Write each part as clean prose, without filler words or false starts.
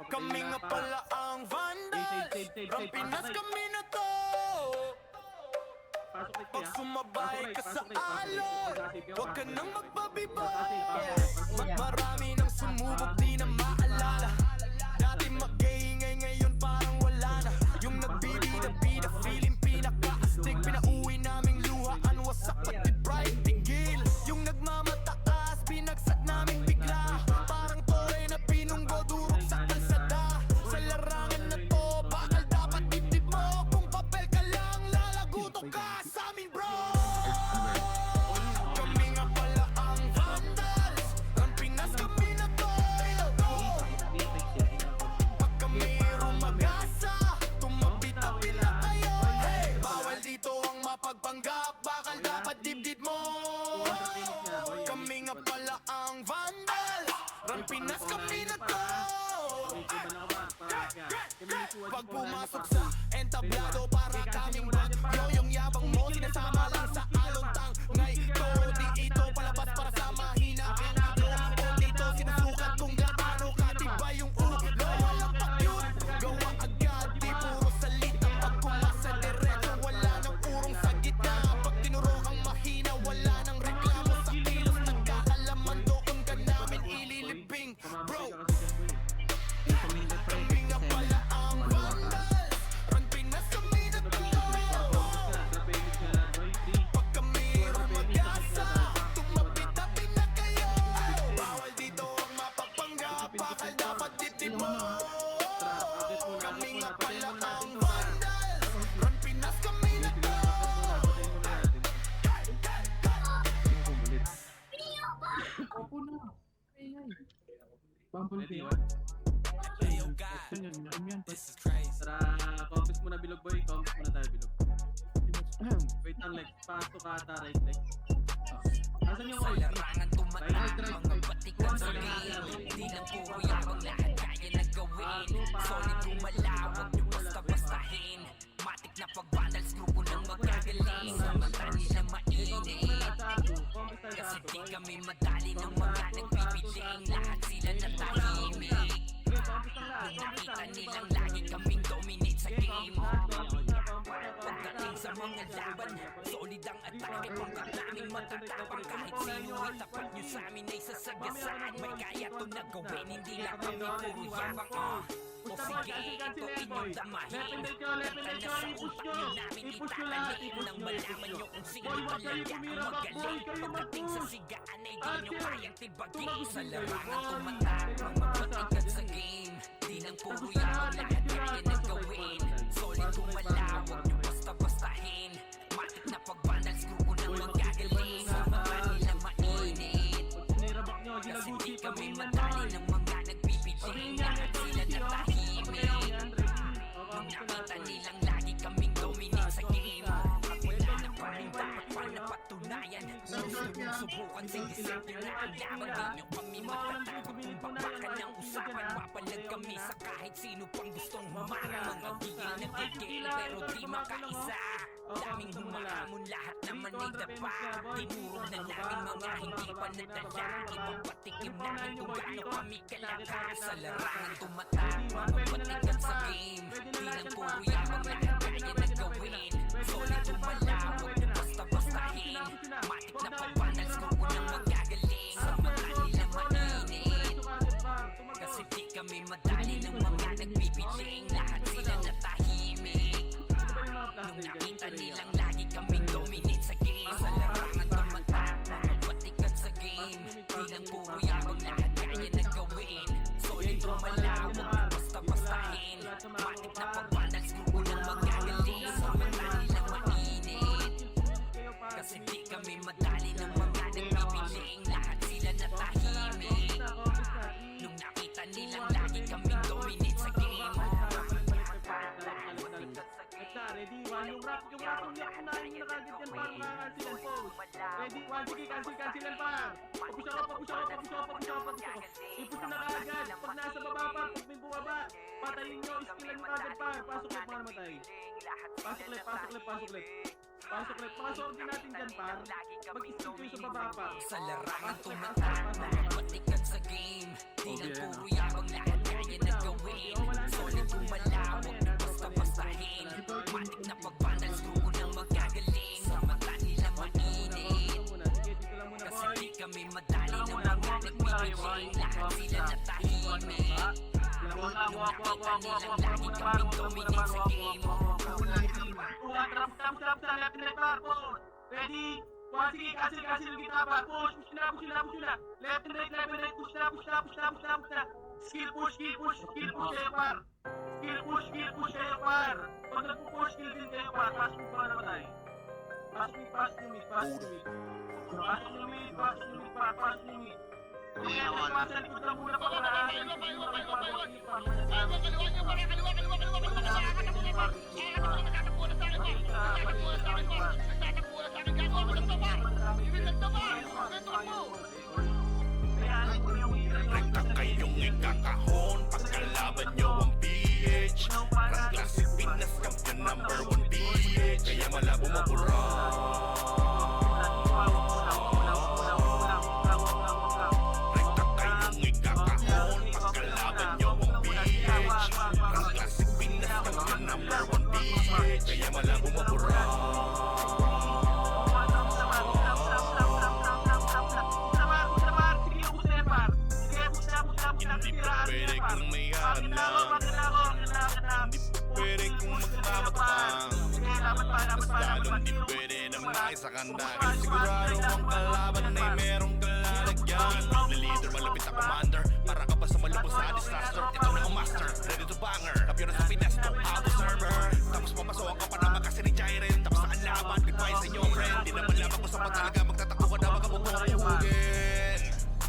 Kami nga pala ang Vandals. From Pinas kami na to. Pag sumabay ka sa alon, huwag ka nang magpabibay. Marami nang sumubok, di na maalala. Dati mag-iingay, ngayon parang wala na. Yung nagbibida-bida, feeling pinaka-astig. Pinauwi naming luhaan, wasak pati bright tigil. Yung nagmamataas, binagsak namin bigla. Parang toray na pinunggo, durog sa kalsada. Sa larangan na to, bakal dapat dibdib mo. Kung papel ka lang, lalaguto ka sa amin bro. Kami nga pala ang Vandals. Ang Pinas kami na to. Pag kami rumagasa, tumabi-tabi na kayo. Hey, bawal dito ang mapagpanggap, bakal dapat dibdib mo. Kami nga pala ang Vandals. Ang Pinas kami na to. Pag pumasok sa entablado, para kaming bagyo. Yung yabang mo, sinasama lang sa alontang. Ngay ko, di ito palabas para sa mahina ang ulo. O dito sinusukat kung gaano katibay yung ulo. Walang pakyut, gawa agad, di puro salita. Pag kumasa diretso, wala nang urong sa gitna. Pag tinuro ang mahina, wala nang reklamo sa kilos. Nagkakalaman doon ka namin ililibing, bro. Kami nga pala ang Vandals. Run Pinas kami na to. Pag kami rumagasa, tumabi-tabi na kayo. Bawal dito ang mapagpanggap, bakal dapat dibdib mo. Kami nga pala ang Vandals. Run Pinas kami na to. Opo na. Bumblebee. Hey, yo, God, this is crazy. Tara, compass muna bilog boy. Compass muna tayo bilog. Wait lang, leg. Pasok ka ata, right leg. Asan yung Sa right leg? larangan tumatak, mga batikan sa game. Di lang puro yabang, lahat kaya na gawin. Solid gumalawag, nyo basta-bastahin. Matik na pag-vandals, grupo ng magagaling. Mata nila mainit, kasi di kami madali ng mga nagpipiling. Lahat sila natahimik, nung nakita nilang lagi kaming dominate sa game. Pagdating sa mga laban, solid ang atake. Pagkat namin matatapang, kahit sino itapat nyo sa amin ay sasagasaan. May kaya to na gawin, hindi lang kami puro yabang. O sige, ito inyong damahin. Kita na sa utak nyo namin itatalik. Nang malaman nyo kung sino talaga ang magaling. Pagdating sa sigaan ay di nyo kayang tibagin. Sa larangan tumatak, mga batikan sa game. Di lang puro yabang, lahat kaya na gawin. Solid gumalawag, nyo basta-bastahin. Matik na pag-vandals, grupo ng magagaling. Mata nila mainit, kasi di kami madali ng mga nagpipiling. Lahat sila natahimik, nung nakita nilang lagi kaming dominate sa game. Wala na pa rin dapat pa napatunayan. Subukan, sinisip nyo na ang laban. Di nyo kami matatakot kung bakbakan ng usapan. Mapalag kami sa kahit sino pang gustong humarang. Mga gigil na gigil pero di makaisa. Daming humahamon, lahat naman ay dapa. Tinurog na namin mga hindi pa nadala. Ibang patikim namin kung gaano kami kalakas. Sa larangan tumatak, mga batikan sa game. Di lang puro yabang, lahat kaya na gawin. Solid gumalawag, basta-bastahin. Matik na pag-vandals, grupo ng magagaling. Sa mata nila mainit, kasi di kami madali ng mga nagpipiling. Lahat sila natahimik, nung nakita nilang lagi kaming dominate sa game. Sa larangan tumatak, mga batikan sa game. Di lang puro yabang, lahat kaya na gawin. Solid gumalawag, basta-bastahin. Matik na pag-vandals, grupo ng magagaling. Sa mata nila mainit, kasi di kami madali ng mga nagpipiling. Lahat sila natahimik, nung nakita nilang lagi kaming dominate sa game. Ready, one, yung rap yung unahin nyo na kagad yan para makakansilan po. Ready, one, sige, cancelan pa. Papush ako. I-push nyo na kagad. Pag nasa baba pa, pag may bumaba, patayin nyo, skillan nyo kagad pa. Pasok ulit mga namatay. Pasok ulit. Pasok din natin dyan par. Mag-skip kayo sa baba pa. Sa larangan tumatak, mga batikan sa game. Di lang puro yabang, lahat kaya na gawin. Kita nilang lagi kaming dominate sa game. Tapos na, left and right par, push. Ready? One, sige, cancel yung gitna par. Push na. Left and right, push na. Skill push kayo par. Skill push kayo par. Pag nagpo-push, skill din kayo par. Pasok yung pa namatay. Pasok yung mid. Pasok yung mid par. Kaya ako, sa likod lang muna pa para. Rekta kayong ikakahon pagkalaban nyo ang PH. Rap Classic Pinas Champion #1 PH. Kaya malabo mabura. Rekta kayong ikakahon pagkalaban nyo ang PH. Rap Classic Pinas Champion #1 PH. Kaya malabo mabura. Hindi pa pwede kung may hanap. Hindi pa pwede kung magmamatang. Mas lalong di pwede na makisakanda. Kasi sigurado ang kalaban ay merong kalalagyan. Na leader, malapit na commander. Para ka pa sa malubos sa disaster. Ito na ang master, ready to banger. Kampiyon sa Pinas, no auto server. Tapos papasok ka pa naman kasi ni Jairen. Tapos saan laban, goodbye sa inyo friend. Di naman laban ko sa patalaga. Magtatakbo ka na magkabubuhugin.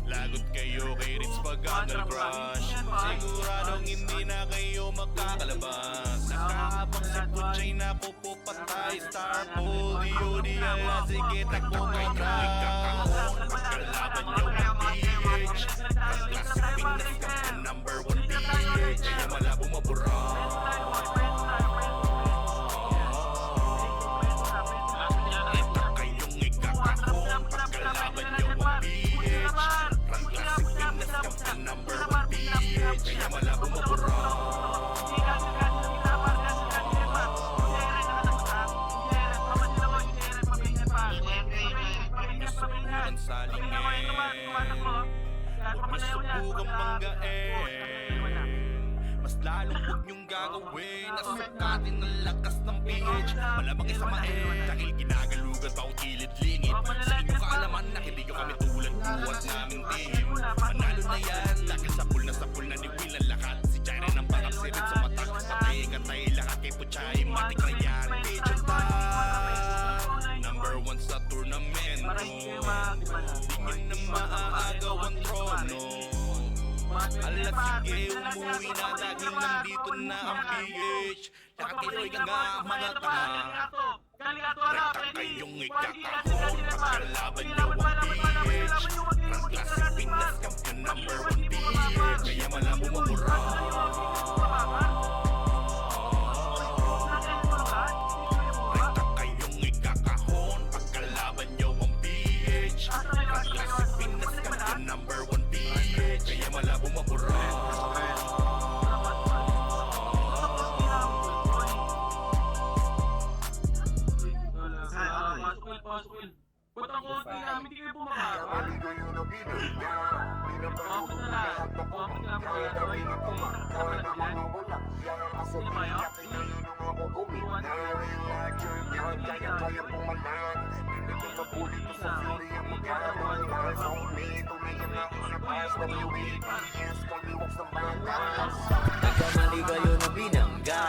Lagot kayo kay Ritz pag angle crush. Siguradong hindi na kayo magkakalabas. Nakahabang si Puchay na pupupatay. Star Pool, DODL. Sige, takbo kay Crash. Pagkalaban nyo ang PH. Rap Classic Pinas Champion #1 PH. Kaya malabo mabura. Ito kayong ikakahon pagkalaban nyo ang PH. Rap Classic Pinas Champion #1 PH. Kaya malabo mabura. Nasubukan salingin. Huwag nasubukan banggain. Mas lalong huwag niyong gagawin. Nasukatin ang lakas ng PH. Malamang isamain. Dahil ginagalugan pa ang kilid-lingid. Sa inyong kaalaman na hindi ko kami tulad buhat naming team. Manalo na yan. Dahil sapul na ni Will ang lakat. Si Jairen ang parang sirit sa mata. Patay lahat kay Puchay. Matik na yan. Pigeon time. #1 sa tournament. Di nyo na maaagaw ang trono. Alas sige, umuwi na dahil nandito na ang PH. Lahat kayo ay nga mga tanga. Rekta kayong ikakahon pagkalaban nyo ang PH. Rap Classic Pinas Champion #1 PH. Kaya malabo mabura. Rekta kayong ikakahon pagkalaban nyo ang PH. Rap Classic Pinas Champion #1 PH. Kaya malabo mabura. Pasok yun. Konti namin, hindi kayo bumaba. Focus na lang. Focus na lang mga gagawin. Sino ba yun? Nagkamali kayo na binangga.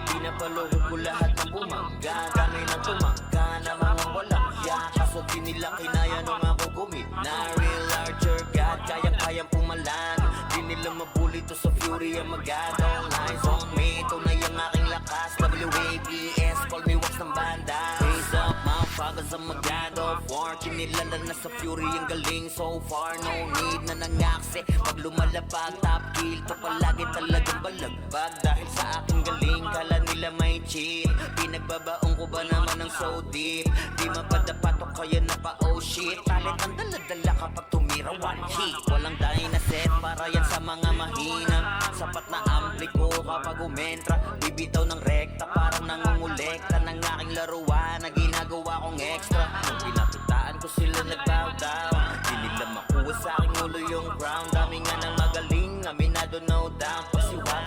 Pinapaloko ko lahat ng bumangga. Kami na tumangga na mga walang yak. Kaso di nila kinaya nung ako gumit na real larger God, kayang-kayang pumalan. Di nila mabuli to sa fury ang magado. Eyes on me, tunay ang aking lakas. WABS, call me wax ng banda. Raise up, motherfuckers ang magado. War, kinilala na sa fury ang galing. So far, no need na nangaksi. Pag lumalapag, top kill to palagi talagang balagbag. Dahil sa aking galing, kala nila may cheat. Pinagbabaong ko ba naman ng so deep? Di mapadapat o kaya na pa oh shit. Talent ang dala-dala kapag tumira one hit. Walang dahil na set para yan sa mga mahina. Sapat na ampli ko kapag umentra. Bibitaw ng rekta parang nangungulekta ng aking laruan na ginagawa kong extra. Nung pinatutaan ko sila nagbow down. Di nila makuha sa aking ulo yung ground. Dami nga ng magaling, aminado no doubt. Pag si Wax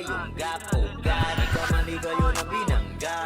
kayong gap-ugat. Nagkamali kayo na binangga,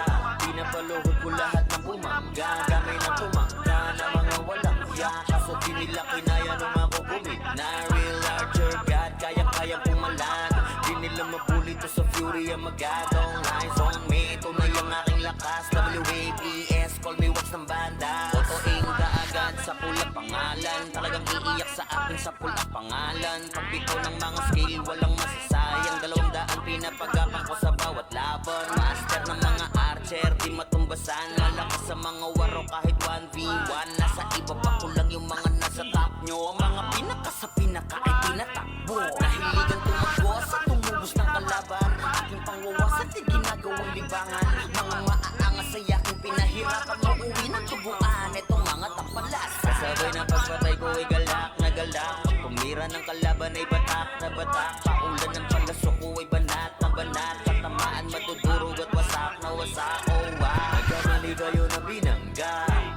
pinapaluhod ko lahat ng bumangga. Kami na tumangga na mga walang hiya, kaso di nila kinaya nung ako gumina. Real larger God, kayang-kayang pumalag, di nila mabuli to sa fury ang magadong lines on me. Ito na yung aking lakas, WAPS, call me wax ng banda. Totoing kaagad sa pulang pangalan, talagang iiyak sa akin sa pulang pangalan. Pagbito ng mga skill, walang masasayang, 200 pinapagapang ko sa bawat laban. Master ng mga archer, di matumbasan, malakas sa mga waro kahit 1v1. Nasa iba pa ko lang yung mga nasa top nyo, mga pinaka sa pinaka ay tinatakbo. Nahiligan tumakbo sa tumubos ng kalaban, aking pangwawasan di ginagawang libangan. Mga maaangas sa yaking pinahirapan mo uwi ng tubuan, itong mga tampalas. Kasabay ng pagpatay ko ay galak na galak, pag tumira ng kalaban ay batak na batak. Paulan ng palaso ko ay banat na banat, katamaan matudurog at wasak na wasak. Oh wow, nagkamali kayo na binangga,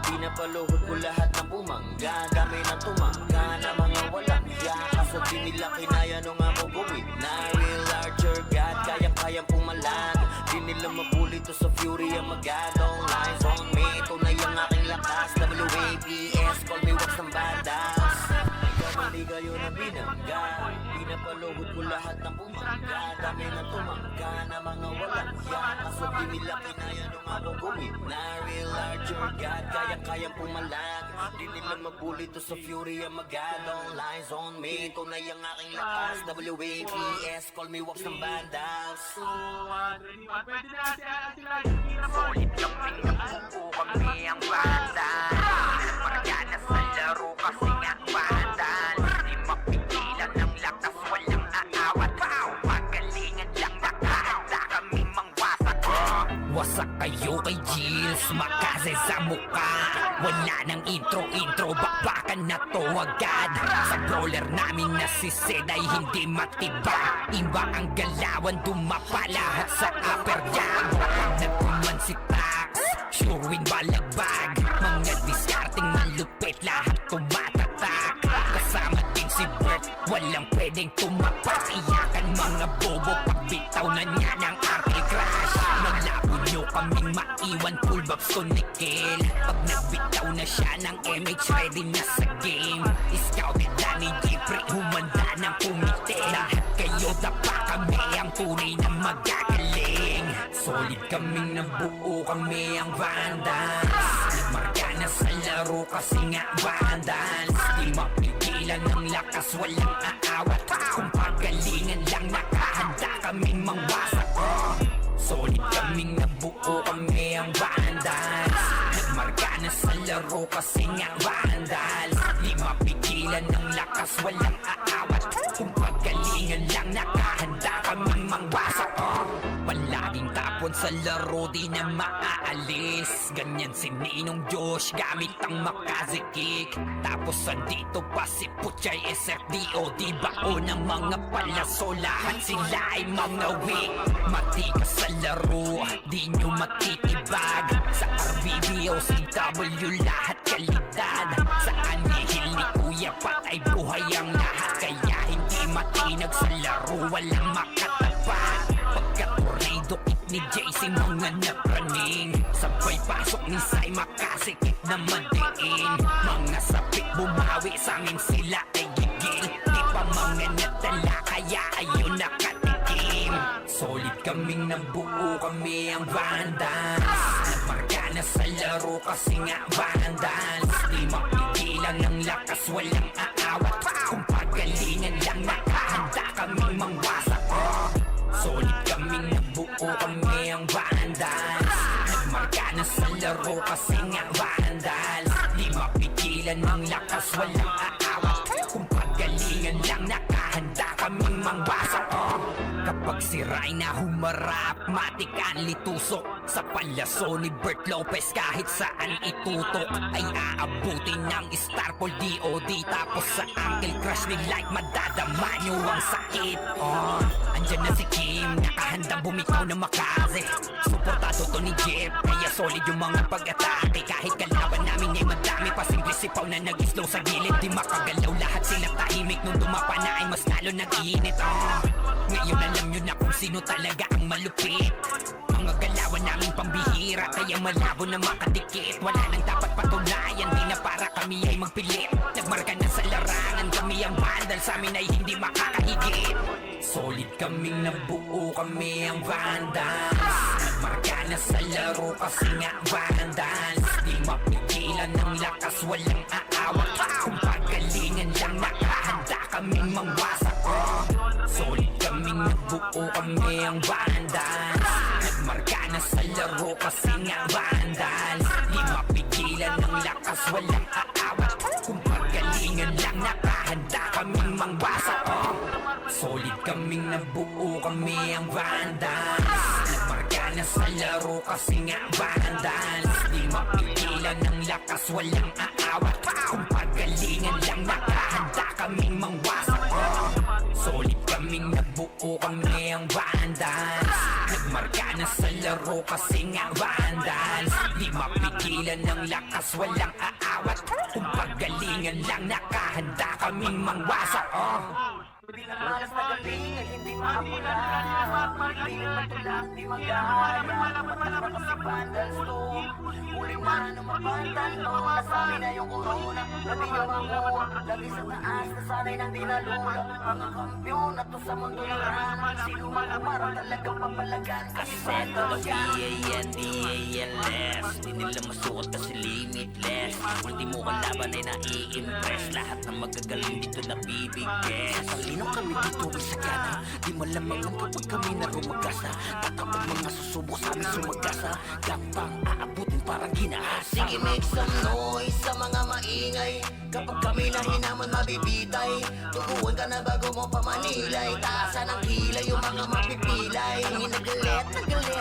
pinapaluhod ko lahat ng bumangga. Kami na tumangga na mga walang hiya, kaso di nila kinaya nung ako gumina. Real larger God, kayang-kayang pumalag, di nila mabuli to sa fury ang magadong lines on me. Ito na yung aking lakas, WAPS, call me wax ng bandas. Nagkamali kayo na binangga, pinapaluhod ko lahat ng bumangga. Kami na tumangga na mga walang hiya, kaso di nila kinaya nung ako gumina. Real larger God, kayang-kayang pumalag, di nila mabuli to sa fury ang magadong lines on me. Ito na yung aking lakas, WAPS, call me wax ng bandas. 2, 1, ready, 1. Pwede na sila Kira mo. Buo kami ang bandal, maragana sa laro kasi nga bandal. Di mapigilan ng lakas, walang aawat. Pagalingan lang nakahanda kami mangwasak. Wasak kayo kay Jills, makase sa mukha. Wala nang intro, bakbakan na to agad. Sa brawler namin na si Zed ay hindi matiba. Iba ang galawan, dumapa lahat sa upper jam. Nagkuman si Tax, sure win balagbag. Mga diskarting malupit, lahat tumatatak. Kasama din si Bert, walang pwedeng tumapas. Iyakan mga bobo, pagbitaw na niya ng arte crash. Naglabo nyo kaming maiwan, full bobs to nickel. Pag nagbitaw na siya ng MH, ready na sa game. Scouted na ni Jeffrey, humanda ng kumite. Lahat kayo dapa kami, ang tunay na magagaling. Solid kaming nabuo, kami ang vandals. Marka na sa laro kasi nga vandals. Di mapigilan ng lakas, walang aawat. Kung pagalingan lang nakahanda kaming mangwasak. Solid kaming nabuo, kami ang vandals. Nagmarka na sa laro kasi nga vandals. Di mapigilan ng lakas, walang aawat. Kung pagalingan lang nakahanda kaming mangwasak. Palaging tapon sa laro, di na maaalis. Ganyan si Ninong Josh, gamit ang Makaze kick. Tapos andito pa si Puchay SFDO, di bao ng mga palaso. Lahat sila ay mga weak. Matikas sa laro, di nyo matitibag. Sa RBBO, CW, lahat kalidad. Sa anihil ni Kuya Pat ay buhay ang lahat. Kaya hindi matinag sa laro, walang makatapat. Pagka-tornado kick ni JC, mga napraning. Sabay pasok ni Sai, makasikip na madiin. Mga sapik bumawi, sa amin sila ay gigil. Di pa mga natala, kaya ayun nakatikim. Solid kaming nabuo, kami ang vandals. Nagmarka na sa laro kasi nga vandals. Di mapigilan ng lakas, walang aawat. Kung pagalingan lang nakahanda kaming mangwasak. Solid kaming nabuo, kami ang vandals. Nagmarka na sa laro kasi nga vandals. Di mapigilan ng lakas, walang aawat. Kung pagalingan lang nakahanda kaming mangwasak. Kapag si Rai na humarap, matik ang litusok. Sa palyaso ni Bert Lopez kahit saan itutok ay aabutin ng Starpol DOD. Tapos sa Uncle Crush ni Like madadama nyo ang sakit. Andyan na si Kim, nakahandang bumitaw na makaze. Suportado to ni Jeff, kaya solid yung mga pag-atake. Kahit kalaban namin ay madami pa simple sipaw na nag-slow sa gilid. Di makagalaw lahat sila tahimik nung dumapa na ay mas lalo nag-iinit. Ngayon alam nyo na kung sino talaga ang malupit. Mga galawan namin pambihira, kaya malabo na makadikit. Wala nang dapat patunayan, di na para kami ay magpilit. Nagmarka na sa larangan, kami ang vandal, sa amin ay hindi makakahigit. Solid kaming nabuo, kami ang vandals. Nagmarka na sa laro kasi nga vandals. Di mapigilan ng lakas, walang aawat. Kung pagalingan lang nakahanda kaming mangwasak. Solid kaming nabuo, kami ang vandals. Nagmarka na sa laro kasi nga vandals. Di mapigilan ng lakas, walang aawat. Kung pagalingan lang nakahanda kaming mangwasak. Solid kaming nabuo, kami ang vandals. Nagmarka na sa laro kasi nga vandals. Di mapigilan ng lakas, walang aawat. Kung pagalingan lang nakahanda kaming mangwasak. Solid kaming nabuo, kami ang vandals. Nagmarka na sa laro kasi nga vandals. Di mapigilan ng lakas, walang aawat. Kung pagalingan lang nakahanda kaming mangwasak. Pinamalas na galing ay hindi maapula. Hindi matulak, di magaya. Kasi vandals to. Huli man ang mapantan to. Nasabi na yung corona, labi yung makuha. Lagi sa taas, nasanay ng dinalula. Mga kampiyon na to sa mundo ng ranan. Sino man umarang talagang papalagan. Kasi vandals yan. D-A-N-D-A-N-less. Di nila masuot kasi limitless. Ultimo kalaban ay nai-impress. Lahat ng magagaling dito nabibigay. Sino kami dito isagana? Di malamangan kapag kami na rumagasa. Takapag mga susubok sa amin sumagasa. Gapang aabutin parang ginahasa. Sige, make some noise sa mga maingay. Kapag kami na hinaman mabibitay. Tukuhan ka na bago mo pamanilay. Taasan ang kilay yung mga mapipilay. Ang nagalit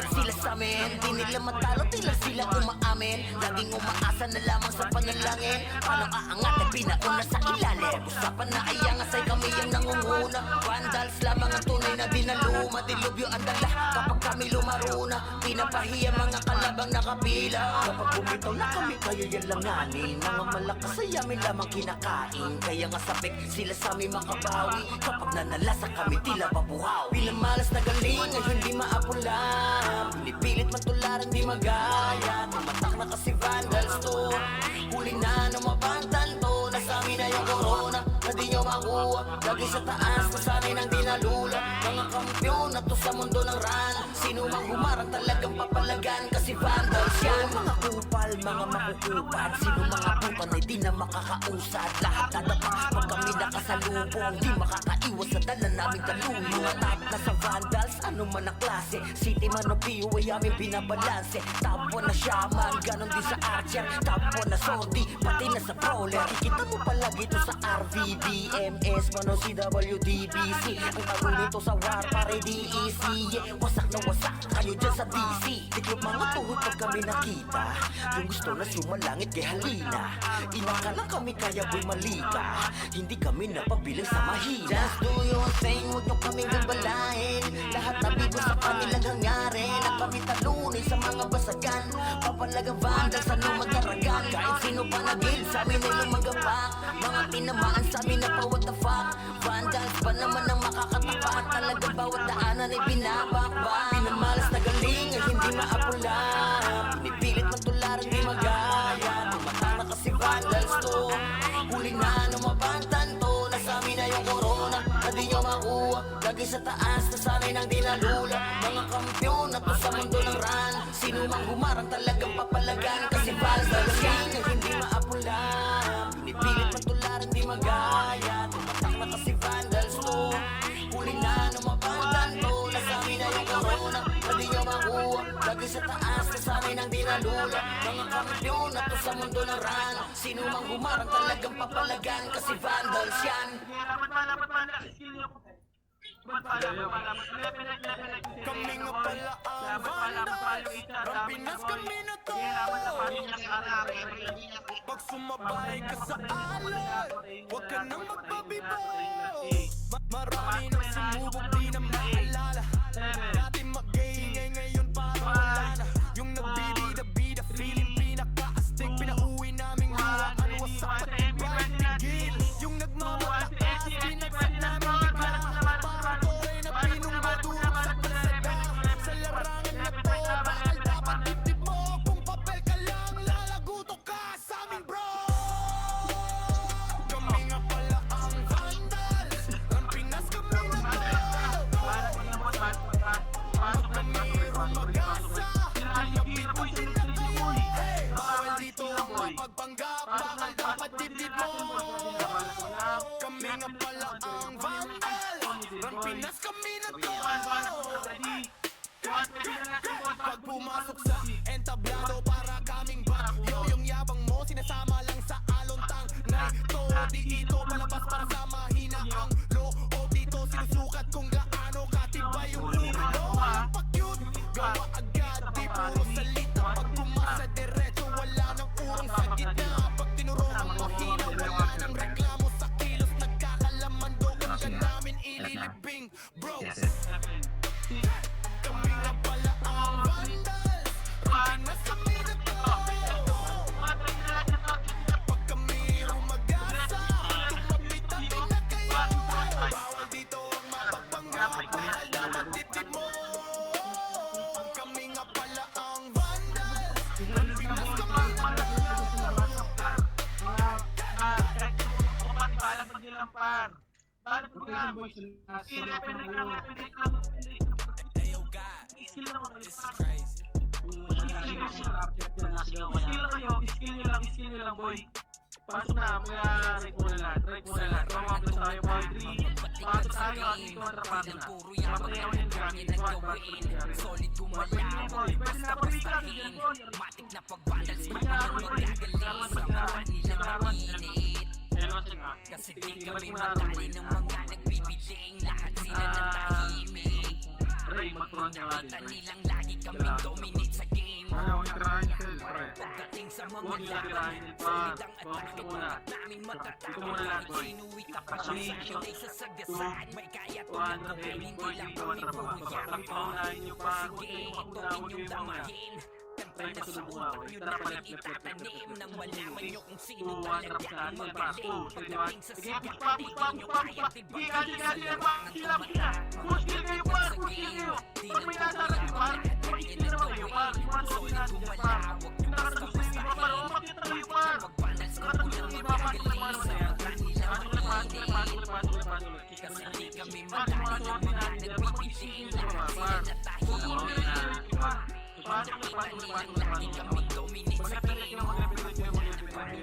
sila sa amin. Di nila matalo, tila sila umaamin. Laging umaasa na lamang sa panalangin. Paano aangat at pinauna sa ilalim? Usapan na ayangas ay kami yung nangunguna. Vandals lamang ang tunay na dinaluma. Dilubyo ang dala kapag kami lumaruna. Pinapahiya mga kalabang nakapila. Kapag bumitaw na kami kayo yan langanin. Mga malakas ay amin lamang kinakain. Kaya nga sabik sila sa amin makabawi. Kapag nanalasa kami tila pabuhaw. Pinamalas na galing ay hindi maapula. Pinipilit matularan di magaya. Tumatak na kasi vandals to. Huli na ng mabantan to. Nasa amin na yung corona na di nyo makuha. Lagi sa taas, nasanay ng dinalula. Mga kampiyon na to sa mundo ng ran. Sino mang humarang talagang papalagan. Kasi vandals yan. Mga kupal, mga makukupad. Sino mga putan ay di na makakausad. Lahat nadapa pag kami nakasalubong. Di makakaiwas sa dala naming talong. Mga top na sa vandals, ano man ang klase. City man o PU ay aming binabalanse. Top 1 na shaman, ganon din sa archer. Top 1 na sortie, pati na sa brawler. Kikita mo palagi ito sa RVDMS, mano si WDBC. Ang tago nito sa war, pare DEC. Wasak na wasak kayo dyan sa DC. Tiklop mga tuhod pag kami nakita. Yung gusto na sumalangit kay halina. Inakala kami kaya boy malika. Hindi kami napabilang sa mahina. Just do your thing, huwag nyo kaming gabalain. Lahat na bigo sa kanilang hangarin. Na kami talunin sa mga basagan. Papalagang vandals, ano magkaragan. Kahit sino pa nagil, sa amin ay lumagapak. Mga tinamaan sa amin na pa what the fuck. Vandals pa naman ang makakatapak. Talaga bawat daanan ay binabakbak. Pinamalas na galing ay hindi maapula. Pinipilit matularan di magaya. Tumatang na kasi vandals to. Huli na ng mabantan to. Nasa amin na yung corona na di nyo makuha. Lagi sa taas, nasanay ng dinalula. Mga kampiyon na to sa mundo ng ran. Sino mang humarang talagang papalagan. Kasi vandals yan ay hindi maapula. Pinipilit matularan di magaya. Tumatak na kasi vandals to. Huli na ng mabantan to. Nasa amin na yung corona na di nyo makuha. Lagi sa taas, nasanay ng dinalula. Mga kampiyon na to sa mundo ng ran. Sino mang humarang talagang papalagan. Kasi vandals yan. Dapat ba, skill nyo. Kami nga pala ang vandal. Rampinas kami na to. Pag sumabay ka sa alay, huwag ka nang magpabibo. Marami nang sumubok, di na maalala. Dati mag-ingay, ngayon parang wala na. Yung nagbibida-bida, feeling pinaka-astig. Pinauwi naming luha, ano wasak at ibang tigil. Yung nagmamataas, binagsak namin bigla. Parang toy na pinungmadurog sa kalsada. Sa larangan na to, bakal dapat dibdib mo. Kung papel ka lang, lalaguto ka sa amin bro. Kami nga pala ang vandal. Rampinas kami na to. Kami rumagasa. Kapit mo din na tayo. Bawal dito ang mapagpanggap. Bakal dapat dibdib mo. Kami nga pala ang vandal. Rampinas kami na to. Pag pumasok sa entablado, para kaming bagyo. Yung yabang mo sinasama lang sa alontang. Nay to, di ito palabas para sa mahina ang loob dito. Sinusukat kung gaano katibay yung ulo. Ang pa-cute, gawa agad, di puro salita. Pag pumasa diretso, wala nang urong sa gitna. Pag tinuro ang mahina, wala nang reklamo sa kilos. Nagkakalaman do kung ka namin ililibing, bro. Kami nga pala ang vandal. Rampinas kami na to. Pag kami rumagasa, tumabi-tabi na kayo. Bawal dito ang mapagpanggap. Bakal dapat dibdib mo. Kami nga pala ang vandal. Rampinas kami na to. Skill nyo lang, boy. Pasok na, mga rate muna lahat. Tumama plus tayo, boy. 3. Pasok tayo, at ito ang trapado na. Papatay ako yung gamit. Solid Pwede na, boy. Pwede na, pag-ikat. matik na pagbandal sa mga magagaling sa mga nilang mainit. Kasi di kami madali ng mga nagbibiting. Lahat sila ng tahimik. Nakita nilang lagi kaming dominate sa game. Pagdating sa mga laban, solid ang atake. Namin matatapos. Inuwi ka pa siya sa akin ay sasagasaan. May kaya tulad ko, hindi lang kami pumiyak. Sige, ito inyong damahin. Tantay na sa utak nyo na rin itatanim. Nang malaman nyo kung sino talaga ang magaling. Pagdating sa sakit, hindi nyo kaya tibagan. Sa larangan tumata. Di na tumayan ang lahat kaya na gawin. Solid gumalawag nyo basta-bastahin. Magbanal sa kulang magagaling. Sa mga nilang mainit. Kasi di kami madali ng mga nagbibiting. Lahat sila na tahimik. Nakita nilang lagi kami dominate sa game.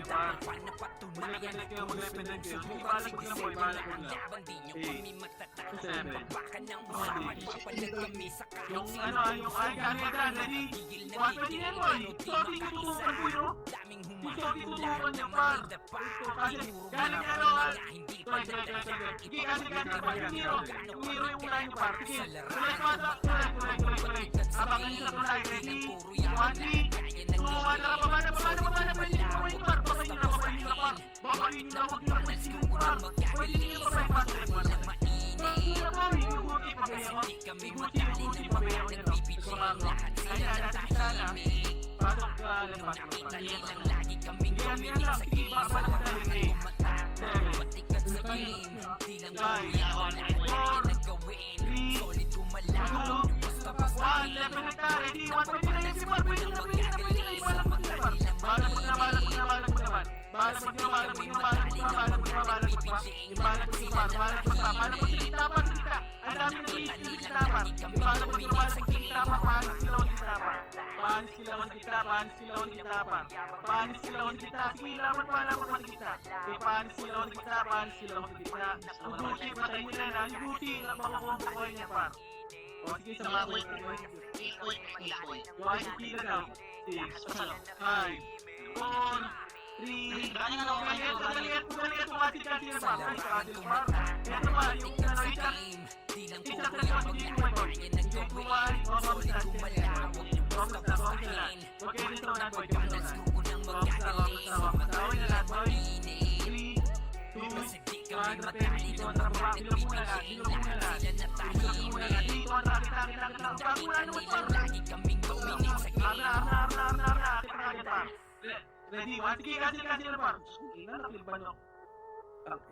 Paano patunayan? Subukan sigisin ang laban. Di nyo kami matatalo. Baka nang usapan mapalag kami sa kahit sino. Tigil na tigil. Ano di makaisa. Daming humahula na manida pa. Tinuro mo na kami na hindi pa nagdaya. Ipagpapagod naman kung gano'n kami sa larangan. Pagkakapagod sa game. Di lang puro yaman lahat kaya ng game. Solid gumalawag nyo basta-bastahin. Magbanal sa kulang magagaling. Sa mga nilang mainit. Kasi di kami madali ng mga nagbibiting. Lahat sila na tahimik. Nakita nilang lagi kaming dominate sa game. Sa larangan tumata. Matikat sa game. Di lang puro yaman lahat kaya ng gawin. Solid gumalawag nyo basta-bastahin. Magbanal sa kulang magagaling. Sa mga nilang mainit. Kasi di kami madali ng mga nagbibiting. Lahat sila na tahimik. Nakita nila lagi kami dominate sa game. Sige, sa mga wait. Yung ICT na daw. 6, 5, 4, 3, Sa larangan tumata. Matik na sa game. Di ng puro yakang lahat kaya ng gawin Solid gumalawak yung basta bastahin Matik na pagkandal grupo ng magagaling Matawin na lahat mainit Kasi di kami matali ng mga nagbibiling Lahat sila natahimik Dakitan nila lagi kaming dominate sa game Ready? Sige, kasi na par. Ina, nakliban ako.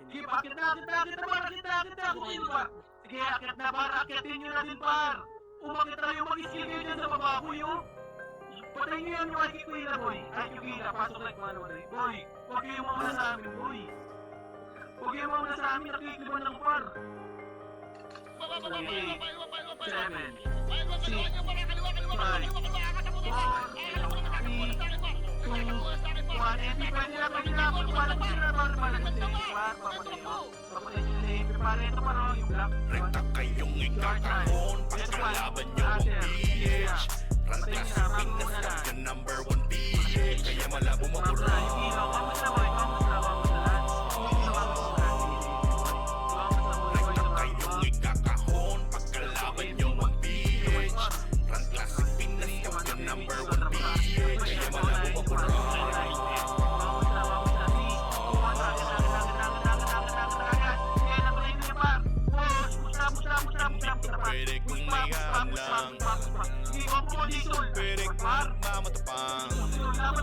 Sige, akit na par, akit na. Kumain par. Sige, akit na par, akitin nyo natin par. Umakit tayo, mag-skill kayo dyan sa baba, boy, oh. Patayin nyo yan yung IQ Queen na, boy. IQ Queen na, pasok like man, boy. Huwag kayo mauna sa amin, boy. Huwag kayo mauna sa amin, nakikliban ng par. 8, 7, 6, 5, 4, 3, 2, 1, pwede na, Rekta kayong ikakahon Pagkalaban nyo ang PH Rantas sa Pinas ka number 1 PH Kaya malabo mapura Rekta kayong ikakahon Pagkalaban nyo ang PH Rantas sa Pinas ka number 1 PH Kaya malabo mapura Pwede kung mayroon lang Pwede kung mamatapang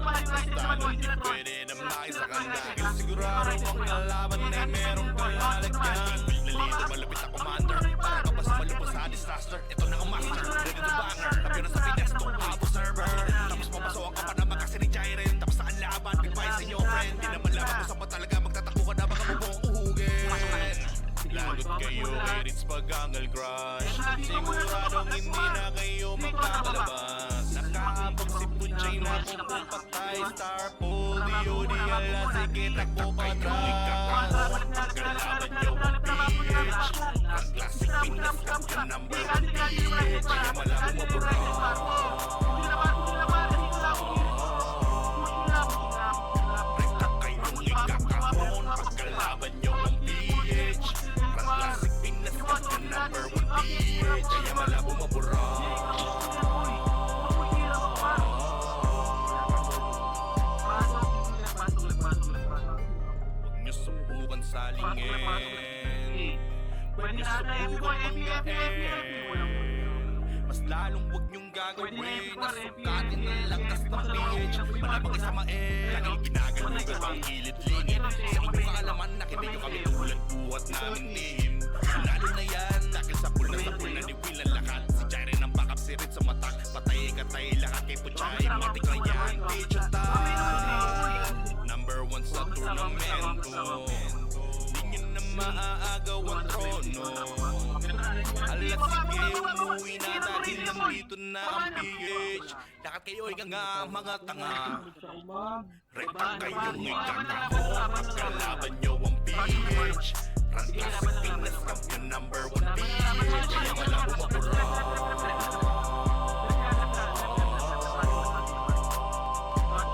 Basta pwede na makisakang dahil sigurado ang kalaban ay meron kang lalagyan Lalito malapit na commander Para ka pa sa malupos sa disaster Ito na ang master, ready to banger Tapos na sa Pinas, itong observer Tapos papasok ka pa na makasiri Jairen Tapos na ang laban, big bye sa inyo friend Di naman laban kung saan pa talaga magtatakbo ka na baka mabong uhugin Lagot kayo kay Ritz Pagangal Crush Siguradong hindi na kayo magkakalabas Nakahabang si Puchay na kung patay Star Pool, D.O.D. ala sige takbo patras Pagkalaban nyo ang PH Ang classic Pinas ka number 1 PH Kaya malabo mapura Rekta kayong ikakahon Pagkalaban nyo ang PH Classic Pinas ka number 1 PH Kaya malabo mapura Huwag nyo subukan salingin Huwag nyo subukan manggain Mas lalong huwag nyong gagawin Nasukatin ng lagtas ng PH Malabang isamain Laging ginagalugan pang gilit-lingit Sa inyong kaalaman nakinig nyo kami tulad buhat namin team Lalo na yan dahil sa pool na ni Will ang lakat Si Jairen ang backup si Ritz sa matak Patay lahat kay Puchay Matik na yan page on time Number 1 sa turnamento Di nyo na maaagaw ang trono Alas sige umuwi na dahil nandito na ang PH Lahat kayo ay nga mga tanga Rekta kayong ikakahon Pagkalaban nyo ang PH Rantas sa Pinas Kampiyon number 1 PH Kaya malabo mapura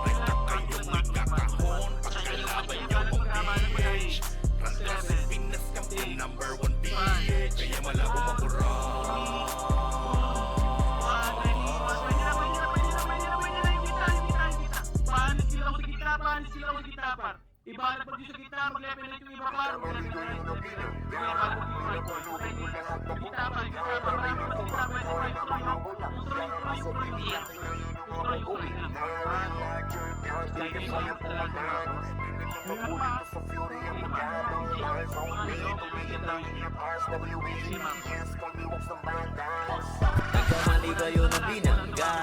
Rekta kayong ikakahon Pagkalaban nyo ang PH Rantas sa Pinas Kampiyon number 1 PH Kaya malabo mapura Paano sila ko sa gitna par? Ibalag pag sa gitna, mag-lepelit yung iba par. Nagkamali kayo na binangga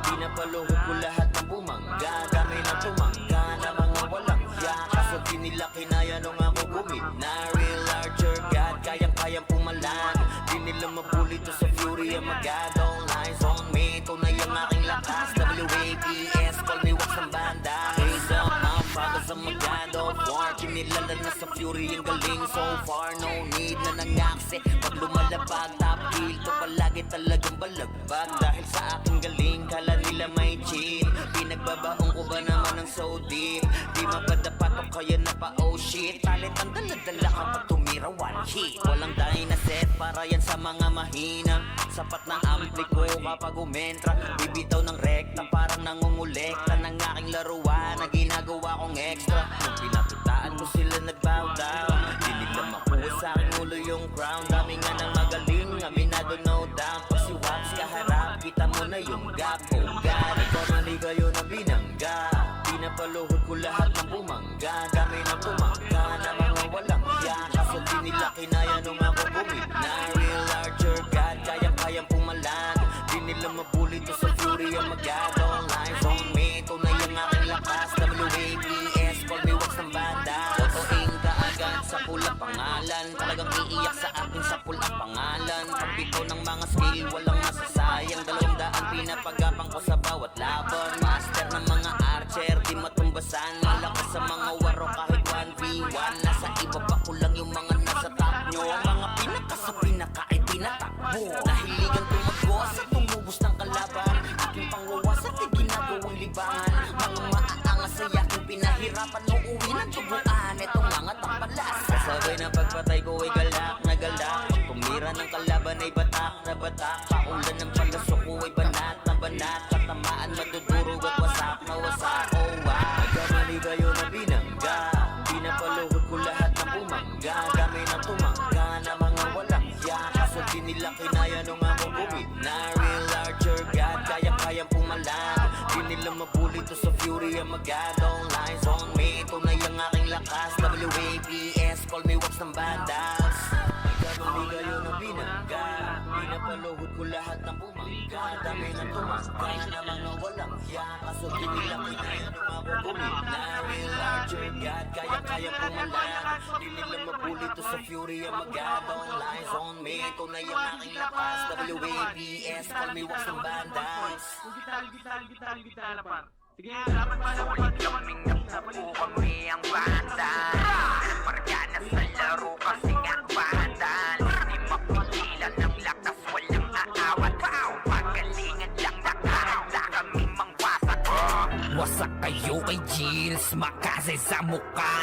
Pinapaluhod ko lahat ng bumangga Kami na tumangga na mga walang ya Kaso di nila kinaya nung ako gumina Real larger God, kayang-kayang pumalag Di nila mabuli to sa fury ang magad All eyes on me, tunay ang aking lakas WAPS, call me wax ng banda Raise up, I'm father sa magad of war Kinilala na sa fury ang galing So far, no need na nangaksi Pag lumalapag, top kill to palagi talagang balagbag Dahil sa aking galing, kala nila may chin Pinagbabaong ko ba naman ng so deep? Di mapadapat o kaya na pa oh shit. Talit ang dala-dala kapag tumira one hit. Walang dahi na set para yan sa mga mahina. Sapat na ampli ko kapag umentra. Bibitaw ng rekta parang nangungulekta ng aking laruan na ginagawa kong extra. Nung pinakitaan ko sila nagbow down, di nila makuha sa aking ulo yung crown. Dami nga ng magaling, aminado no doubt. Pag si Wax kaharap, kita mo na yung gap. Oh God, ikaw mali kayo na binangga. Pinapaluhod ko lahat ng bumangga. Dami ng tumangga na mga walang yak. Kaso di nila kinaya nung ako bumigna. Real larger God, kayang-kayang pumalag. Di nila mabuli to sa fury ang magado. Lines on me, tunay ang aking lakas. WAPS, call me Wax ng banda. Totoing kaagad sa pulang pangalan. Talagang iiyak sa akin sa pulang pangalan. Pagpito ng mga skill, walang masasayang. 200 pinapagapang ko sa bawat laban. Master ng mga archer, di matumbasan. Malakas sa mga waro kahit 1v1. Nasa iba pa ko lang yung mga nasa top nyo. Mga pinaka sa pinaka ay tinatakbo. Nahiligan tumago sa tumubos ng kalaban. Aking pangwawas at ginagawang libangan. Mga maaangas sa yaking pinahirapan. Uuwi ng tubuan, etong mga tapalas. Kasabay na pagpatay ko ay galak na galak. Pag tumira ng kalaban ay batak na batak. Paulan ng palaso ko ay banat na banat. Katamaan madudurog at wasak na wasak. Oh wow, nagkamali kayo na binangga. Pinapaluhod ko lahat ng bumangga. Dami ng tumangga na mga walang yak. Kaso di nila kinaya nung ako bumigna. Real larger God, kayang-kayang pumalag. Di nila mabuli to sa fury ang magadong. Lines on me, tunay ang aking lakas. WAPS, call me Wax ng bandas. Nagkamali kayo na binangga. Pinapaluhod ko lahat ng bumangga. Dami ng tumangga na mga walang yak. Kaso di nila kinaya nung ako bumigna. Real larger God, kayang-kayang pumalag. Di nila mabuli to sa fury ang magadong. Lines on me, tunay ang aking lakas. WAPS, call me Wax ng bandas. Gitara par. Sige, dapat pa naman Kaming nabuo kami ang bandal. Marga na sa laro kasi nga bandal. Di mapigilan ng lakas, walang aawat. Pagalingan lang nakahanda kami mangwasak. Wasak kayo kay Jills, makase sa muka.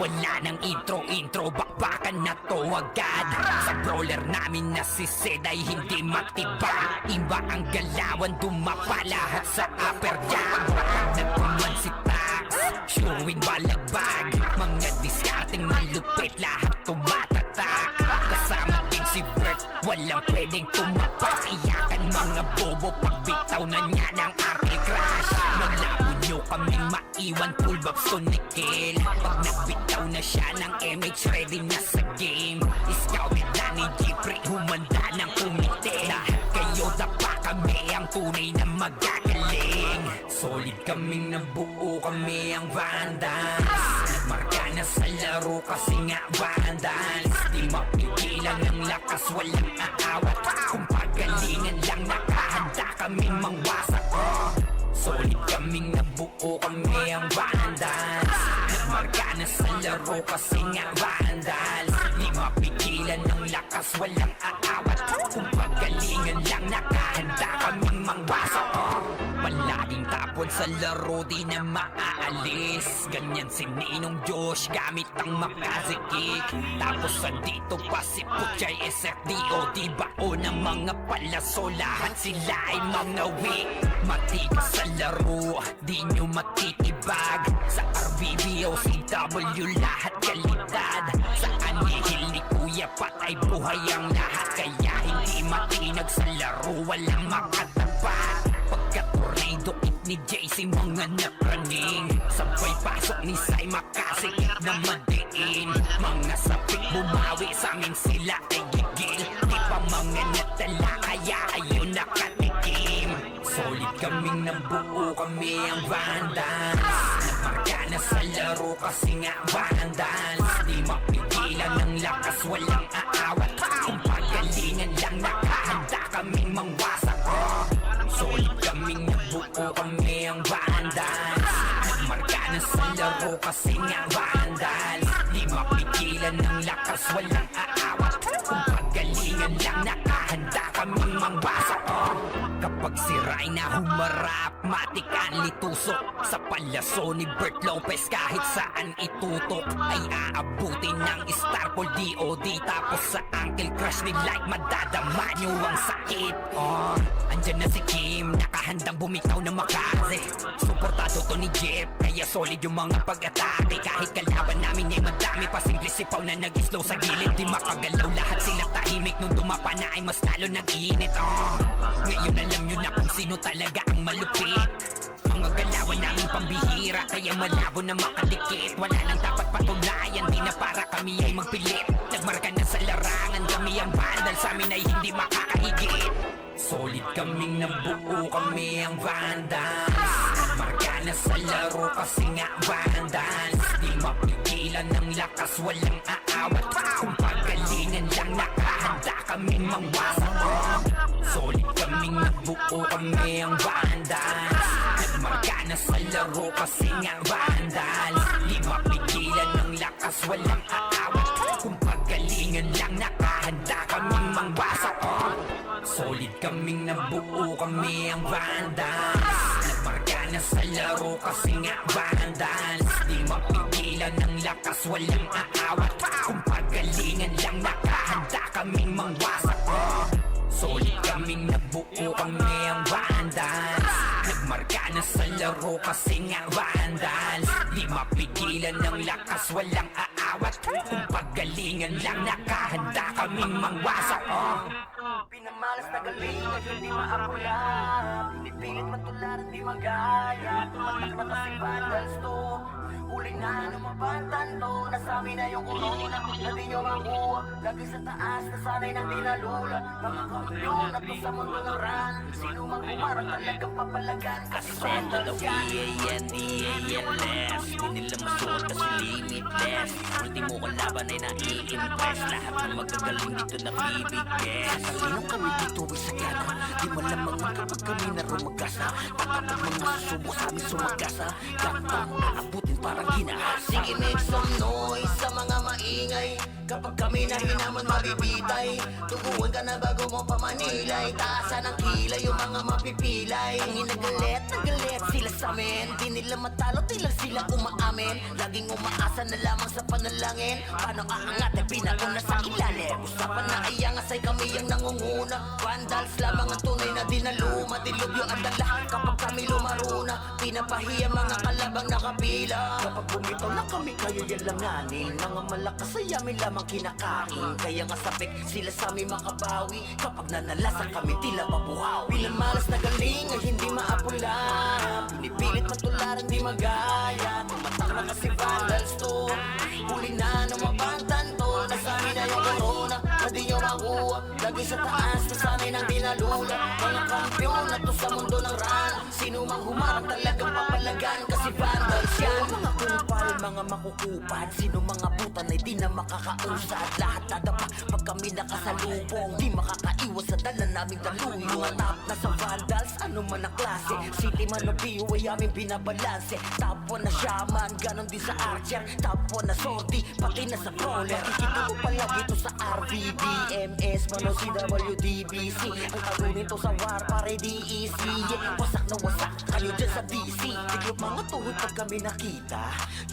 Wala nang intro, bakbakan na to agad. Sa brawler namin na si Zed ay hindi matiba. Iba ang galawan, dumapa lahat sa upper jab. Nagpuman si Tax, showing balagbag. Mga diskarting malupit, lahat tumatatak. Kasama din si Bert, walang pwedeng tumapak. Iyakan mga bobo, pagbitaw na niya ng anti-crash. Malabo nyo kaming maiwan, full babs to Nickel. Pag nagbitaw na siya ng MH, ready na sa game. Scouted na ni Jeffrey, humanda ng kumite. Lahat kayo dapa kami, ang tunay na magagaling. Solid kaming nabuo, kami ang Vandals. Marka na sa laro kasi nga Vandals. Di mapigilan ng lakas, walang aawat. Kung pagalingan lang nakahanda kaming mangwasak. Solid kaming nabuo, kami ang Vandals. Marka na sa laro kasi nga Vandals. Di mapigilan ng lakas, walang aawat. Kung pagalingan lang nakahanda kaming mangwasak. Palaging tapon sa laro, di na maaalis. Ganyan si Ninong Josh, gamit ang makazikik. Tapos andito pa si Puchay SFDO. Di bao ng mga palaso, lahat sila ay mga weak. Matigas sa laro, di nyo matitibag. Sa RBBO, CW, lahat kalidad. Sa anihil ni Kuya patay buhay ang lahat. Kaya hindi matinag sa laro, walang makatapat. Pagka-tornado hit ni JC, mga napraning. Sabay pasok ni Sai, makasikip na madiin. Mga sapik bumawi, sa amin sila ay gigil. Di pa mga natala, kaya ayun nakatikim. Solid kaming nabuo, kami ang Vandals. Nagmarka na sa laro kasi nga Vandals. Di mapigilan ng lakas, walang aawat. Kung pagalingan lang nakahanda kaming mangwasak. Solid kaming nabuo, kami ang Vandals. Nagmarka na sa laro kasi nga Vandals. Di mapigilan ng lakas, walang aawat. Kung pagalingan lang nakahanda kaming mangwasak. Kapag si Rai na humarap, Matik ang litusok sa palaso ni Bert Lopez. Kahit saan itutok ay aabutin ng Starpol DOD. Tapos sa Uncle Crush ni Light madadama nyo ang sakit. Andyan na si Kim, nakahandang bumitaw na makase. Suportado to ni Jeff, kaya solid yung mga pag-atake. Kahit kalaban namin ay madami pa, simple sipaw na nag-slow sa gilid. Di makagalaw lahat sila tahimik, nung dumapa na ay mas lalo nag-iinit. Ngayon alam nyo na kung sino talaga ang malupit. Mga galawan namin pambihira, kaya malabo na makadikit. Wala nang dapat patunayan, di na para kami ay magpilit. Nagmarka na sa larangan, kami ang vandal, sa amin ay hindi makakahigit. Solid kaming nabuo, kami ang vandals. Nagmarka na sa laro kasi nga vandals. Di mapigilan ng lakas, walang aawat. Kung pagalingan lang nakahanda kaming mangwasak. Solid kaming nabuo, kami ang vandals. Nagmarka na sa laro kasi nga vandals. Di mapigilan ng lakas, walang aawat. Kung pagalingan lang nakahanda kaming mangwasak. Solid kaming nabuo, kami ang vandals. Nagmarka na sa laro kasi nga vandals. Di mapigilan ng lakas, walang aawat. Kung pagalingan lang nakahanda kaming mangwasak. Solid kaming nabuo, kami ang vandals. Nagmarka na sa laro kasi nga vandals. Di mapigilan ng lakas, walang aawat. Kung pagalingan lang nakahanda kaming mangwasak. Pinamalas na galing na hindi maapula. Pinipilit matularan di magaya. Tumatak na kasi vandals to. Huling na lumabatan to. Nasabi na yung corona na di nyo makuha. Lagi sa taas na sanay nang dinalula. Mga kampiyon na to sa mundo ng run. Sino mang umarang talagang papalagan. Kasi vandals yan. E-A-N-D-A-N-S. Di nila masuot kasi limitless. Ultimo kalaban ay nai-impress. Lahat ng magagaling dito nakibigess. Salinong kami dito ay sagana. Di malamang kapag kami na rumagasa. Tatapag mga susubok sa amin sumagasa. Gantang naabutin parang ginahas. Sige, make some noise sa mga maingay. Kapag kami na hinaman mabibitay. Tuguan ka na bago mo pamanilay. Taasan ang kilay yung mga mapipilay. Ang nagalit sila sa amin. Di nila matalo, di lang sila umaamin. Laging umaasa na lamang sa panalangin. Paano aangat pinako na sa ilalim. Usapan na iyangas ay kami ang nangunguna. Vandals lamang ang tunay na dinaluma. Dilubyo ang dala kapag kami lumaruna. Pinapahiya mga kalabang nakapila. Kapag bumitaw na kami kayo yan langanin. Mga malakas ay amin lamang kinakain. Kaya nga sabik sila sa amin makabawi. Kapag nanalasan kami tila mabuhaw. Bilang malas na galing ay hindi maapula. Pinipilit matularan di magaya. Tumatak na kasi vandals to. Huli na numabantan to. Nasabi na yung corona na di nyo makuha. Lagi sa taas na sanay nang dinalula. Mga kampiyon na to sa mundo ng run. Sino mang humarang talagang papalagan. Kasi vandals yan. Mga kumpal, mga makukupad. Sino mga butan ay di na makakausad. Lahat nadapa pag kami nakasalubong. Di makakaiwas sa dala naming daluyong. Mga top na sa vandals, ano man ang klase. City man o PU ay aming binabalanse. Top 1 na shaman, ganon din sa archer. Top 1 na sortie, pati na sa brawler. Kikita ko pala dito sa RVD, MS, mano CWDBC. Ang talunin to sa war, pare DEC. Wasak na wasak, kayo dyan sa DC. Tiglop mga tuhod pag kami nakita.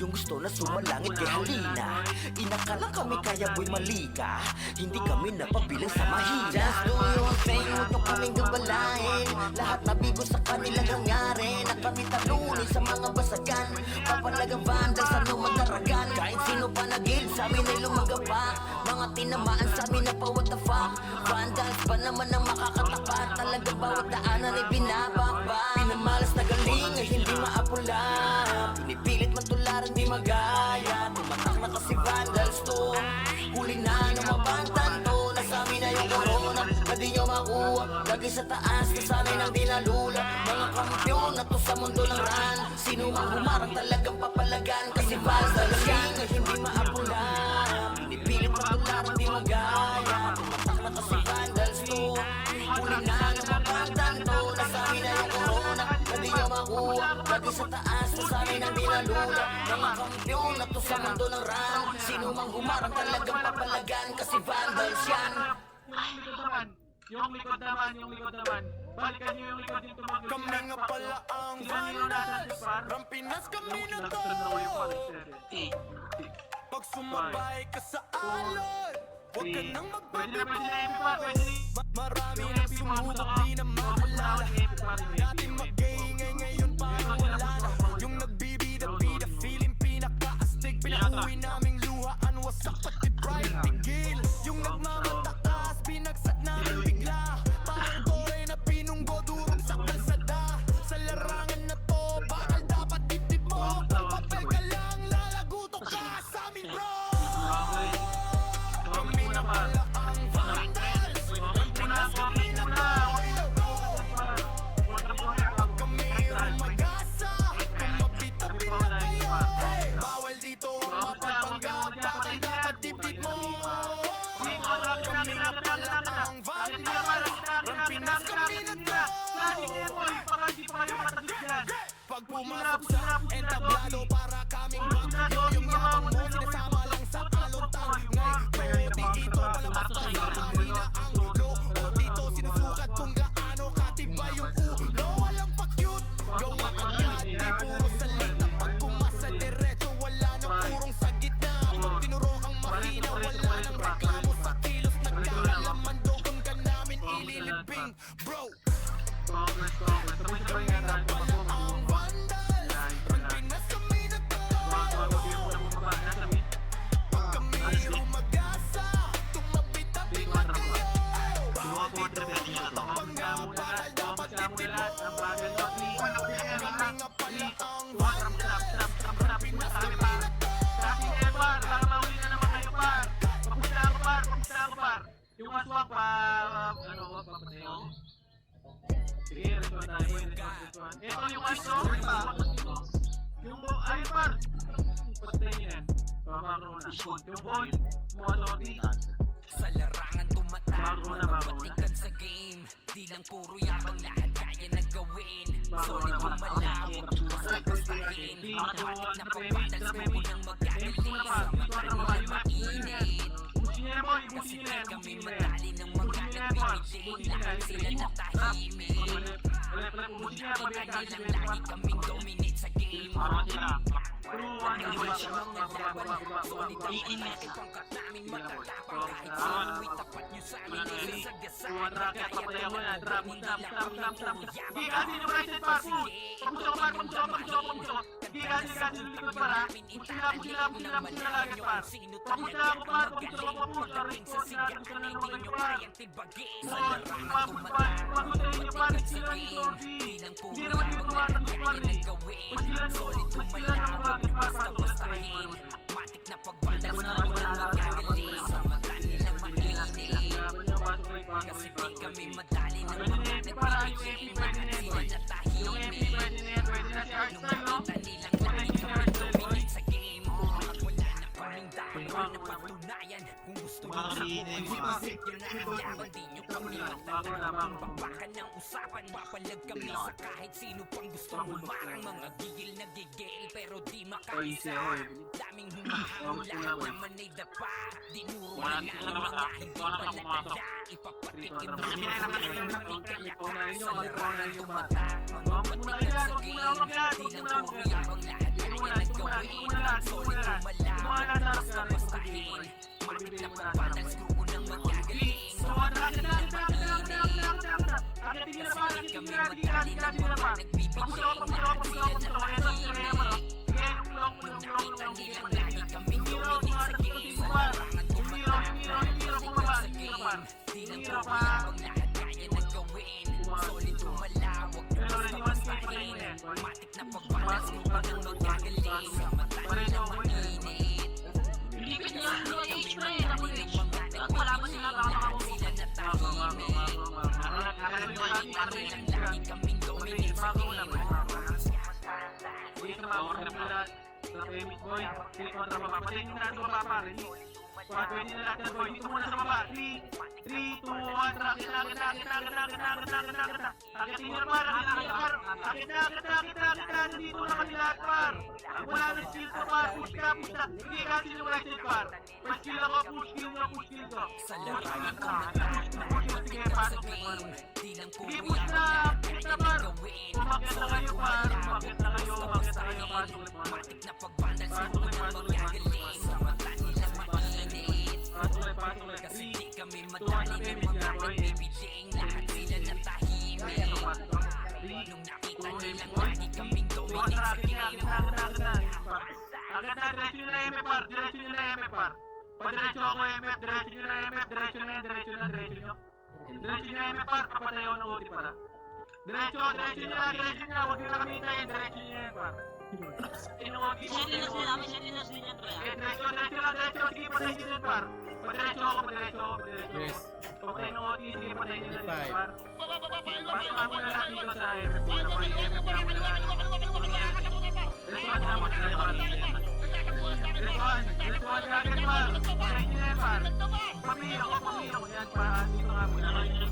Yung gusto na sumalangit kay halina. Inakala kami kaya boy malika. Hindi kami napabilang sa mahina. Just do your thing, huwag nyo kaming gabalain. Lahat nabigo sa kanilang nangyari. Na kami talunin sa mga basagan. Papalagang vandals, ano magdaragan. Kahit sino pa nagil, sa amin ay lumagapa. Mga tinamaan sa amin na pa what the fuck. Vandals pa naman ang makakatapat. Talaga bawat daanan ay binabakba. Pinamalas na galing ay hindi maapula. Pinipilit matularan di magaya. Tumatak na kasi vandals to. Huli na numabantan to. Nasabi na yung corona na di nyo makuha. Lagi sa taas na sanay nang dinalula. Mga kampiyon na to sa mundo ng run. Sino mang humarang talagang papalagan. Kasi vandals yan ay hindi maapula. Pinipilit matularan di magaya. Tumatak na kasi vandals to. Huli na numabantan to. Nasabi na yung corona na di nyo makuha. Lagi sa taas na sanay nang dinalula. Mga kampiyon na to sa mundo ng run. Sino mang humarang talagang papalagan. Kasi vandals yan. Yung likod naman. Balikan nyo yung likod yung tumagos. Kami nga pala ang Sila nyo nasa vandals par. Rampinas kami na to Nagsunod na yung par. Pag sumabay ka sa alon Huwag ka nang Pwede na magbabibay pwede na Marami na sumubok di na maalala Dati mag-ingay ngayon parang wala na Yung nagbibida-bida feeling pinaka-astig Pinauwi naming luhaan wasak pati pride tigil Yung nagmamatakas binagsak namin bigla Parang toray na pinunggo durong sa kalsada Sa larangan na to bakal dapat titip mo Papel ka lang lalagutok ka sa amin bro Kami na pala ang vandals Rampinas kami na to Kami ang mag-asa Kung mapit-apit na tayo Bawal dito ang mapagpanggap Bakal dapat tipid mo Kami na pala ang vandals Rampinas kami na to Pag pumasok sa entablado para kaming bagyo Yung yabang mo sinasama lang sa alon-tang Ngay Puti ito palabas pa sa mahina ang ulo O dito sinusukat kung gaano katibay yung ulo Walang pa-cute, gawa agad Di puro salita pag kumasa diretso Wala nang purong sa gitna Pag tinuro kang mahina Wala nang reklamo sa kilos Nagkakalaman doon ka namin ililibing Bro, Sabay-sabay nga tayo. ang vandals Rampinas kami na to Kami yung mag-asa Tumapit-tapit na tayo Bawal dito ang mapagpanggap Bakal dapat tipid mo Kami nga pala ang vandals Rampinas kami na to Yung aswang pa, ano, wag pa patayo. Sige, resuan tayo, resuan. Ito yung aswang. Yung, ay par. Patay niya. Pamaro na. Yung boy, mga sorry. Sa larangan tumatalo Batikan sa game Di lang puro yabang lahat kaya na gawin Solid bumalawak Basta-bastahin Matik na pagbatal Subo ng magagaling Sa mata nilang mainit Kasi di kami madali ng mga nagbibiling Lahat sila natahimik Kita nilang lagi kaming dominate sa game Kahit siya mga laban Solid ang pangakit Pangkat namin matatapang Kahit sino itapat nyo sa amin Ay sasagasaan Kaya kami hindi lang kami puro yabang Sino talaga magaling Pagdating sa sigat Hindi nyo kayang tibagin Sa larangan tumatapang sa game Di lang puro yabang lahat kaya na gawin Solid tumalawag Basta-bastahin Matik na pagbandal Subo ng magagaling Sa mata nilang mainit Kasi di kami madali ng mga nagbibiling Lahat sila natahimik Nakita nilang lagi kami dominate sa game At wala na kaming dapat na patunayan Kung gusto nyo sa pag-ibig yun na ang laban Di nyo kami matatakan Kung bakbakan ng usapan Papalag kami sa kahit sino pang gusto humarang Mga gigil na gigil pero di makaisa Daming humahamon lahat naman ay dapa Dinuro na nga ang mga hindi palatala Ipapatikim na kami kaya sa larangan tumatak Mga batikan sa game Di lang puro yabang lahat kaya na gawin Solid tumalawag basta-bastahin Matik na pagbatal Subo ng magagaling Sa mata nilang mainit Kasi di kami madali ng mga nagbibiling Lahat sila natahimik Nakita nilang lagi kaming dominate sa game Sa larangan tumatapang Batikan sa game Di lang puro yabang lahat kaya na gawin Solid tumalawag basta-bastahin Matik na pagbatal Subo ng magagaling Sa mata nilang mainit Kasi di kami madali ng mga nagbibiling Lahat sila natahimik Nakita nilang lagi kaming dominate sa game Hindi ka makakalimutan sa Pemit Boy. Hindi ko na mapapatay yung nasa baba pa rin. Pwede na lahat boy. Dito muna sa baba. 3, 2, 1, rakit. Akitin niya par. Akit. Dito na kami lahat par. Wala na skill ko par. Push ka. Hindi kasi yung right par. Push kill ako. Push kill ko. Sa larangan tumatapang Batikan sa Di lang puro Hindi, push na, push na, par. Umakyat na kayo, par. Umakyat na kayo, pasok ulit, par. Matik na pagbandal sa Pasok ulit, pasok ulit. magagaling Sa mata nila mainit Pasok ulit. Kasi di kami Tuwag madali na ng baby, mga boy. nagbibiling Lahat sila natahimik Nung nakita nilang lagi kaming dominate sa game Agad na, diretso nyo na MF, par. Diretso nyo na MF, par. Padiretso ako MF, diretso nyo na MF, diretso na yan, diretso na, diretso nyo. Diretso nyo na MF, par. Papatay ako ng ulti, para. Diretso nyo na, huwag nyo na kami hintayin, diretso nyo yan, par. Inuwagi mo, diretso na, sige, patay nyo yan, par. Padiretso ako. Yes. Papatay ng ulti, sige, patay nyo yan, Five. par. Pasok ako na lang dito sa MF, wala pa yung MF na wala. Diretso na, patay par. Diretso na, agad, par. Patay nyo yan, par. Pamilya ko yan, par. Dito nga muna kayo.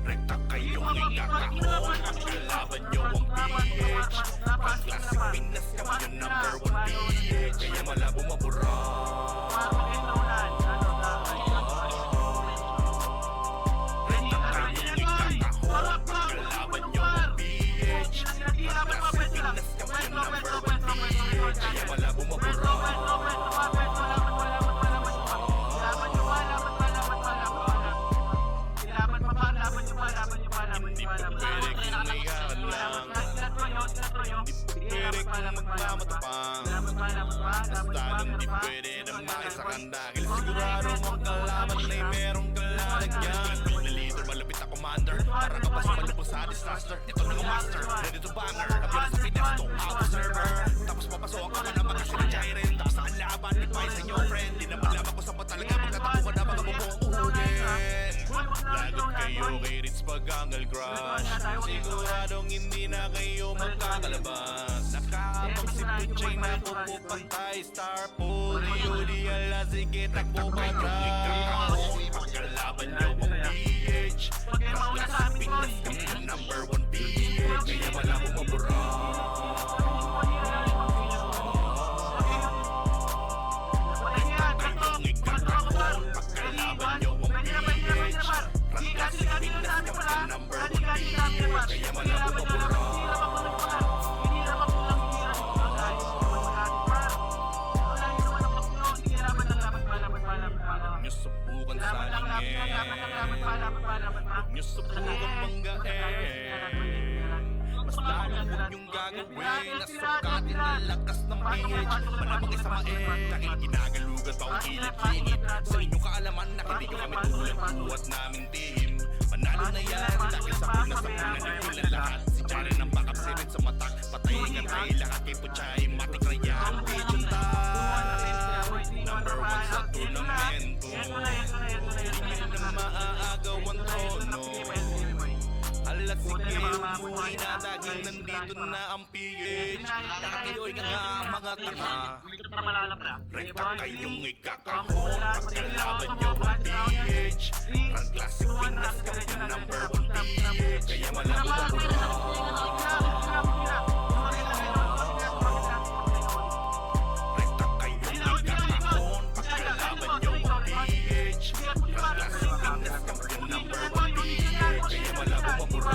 Rekta kayong ikakahon At kalaban nyo ang PH Pag klaseng Pinas kami yung number 1 PH Kaya malabo mabura Rekta kayong ikakahon At kalaban nyo ang PH Pag klaseng Pinas kami yung number 1 PH Kaya malabo mabura Hindi po pwede kung may halang Pwede kung magmamatapang Mas lalong di pwede na makisakang dahil sigurado ang kalaban ay merong kalalagyan Na leader, malapit na commander Para ka pa sa malupang sa disaster Ito na ang master, ready to banger Kapila sa finesse, to observer Tapos papasok ka na naman kasi ng gyren Tapos sa kalaban, advice sa inyo friend Di naman lamang kung saan pa talaga magkatapukan na mga bumuunin Lagot kayo kay Ritz Pagangal Crush Siguradong hindi na kayo magkakalabas Nakakapag si Puchay na pupupantay Star Pool, di ala sige takbo patras Pagkalaban nyo ang PH Pagkas sa Pinas kami ang number 1 PH Kaya wala mo mabura Kayong ikakahon Pagkalaban nyo ang PH Pagkas sa Pinas kami ang number 1 PH Kaya wala mo mabura Huwag nyo subukan salingin Huwag nyo subukan banggain Mas lalong huwag nyong gagawin Nasungkatin ang lakas ng PH Malamang isamain Dahil ginagalugan pa ang kilit-kilit Sa inyong kaalaman na hindi nyo kami tulad Buhat naming team Manalo na yan Dahil sa una nagpilan lahat Si Jaren ang backup 7 sa matak Patayin ang tayo lahat kay Puchay Matik na yan Digital Number 1 sa tunamento Hindi na maaagaw ang trono Alas sige, umuwi na dahil nandito na ang PH Kayo'y nga mga tanga Rekta kayong ikakahon Pagkalaban nyo ang PH Ang classic Pinas kami yung number 1 PH Kaya malabo mabura Rekta kayong ikakahon Pagkalaban nyo ang PH Ang classic Pinas kami yung number 1 PH Kaya malabo mabura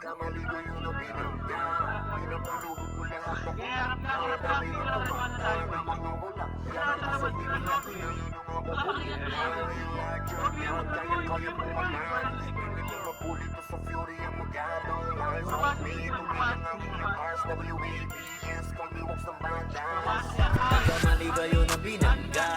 Kamali ko yung nabinangga Pinapaluhod ko lahat ng mga dami ng tumak Tayo na mga walang yan Sa pinagati na yun ang mga kukulit Huwag kaya pumalan Hindi mapulit to sa fury ang magadong lines Huwag ito lang ang mga RSWABS Kaliwag sa banda Kamali kayo na binangga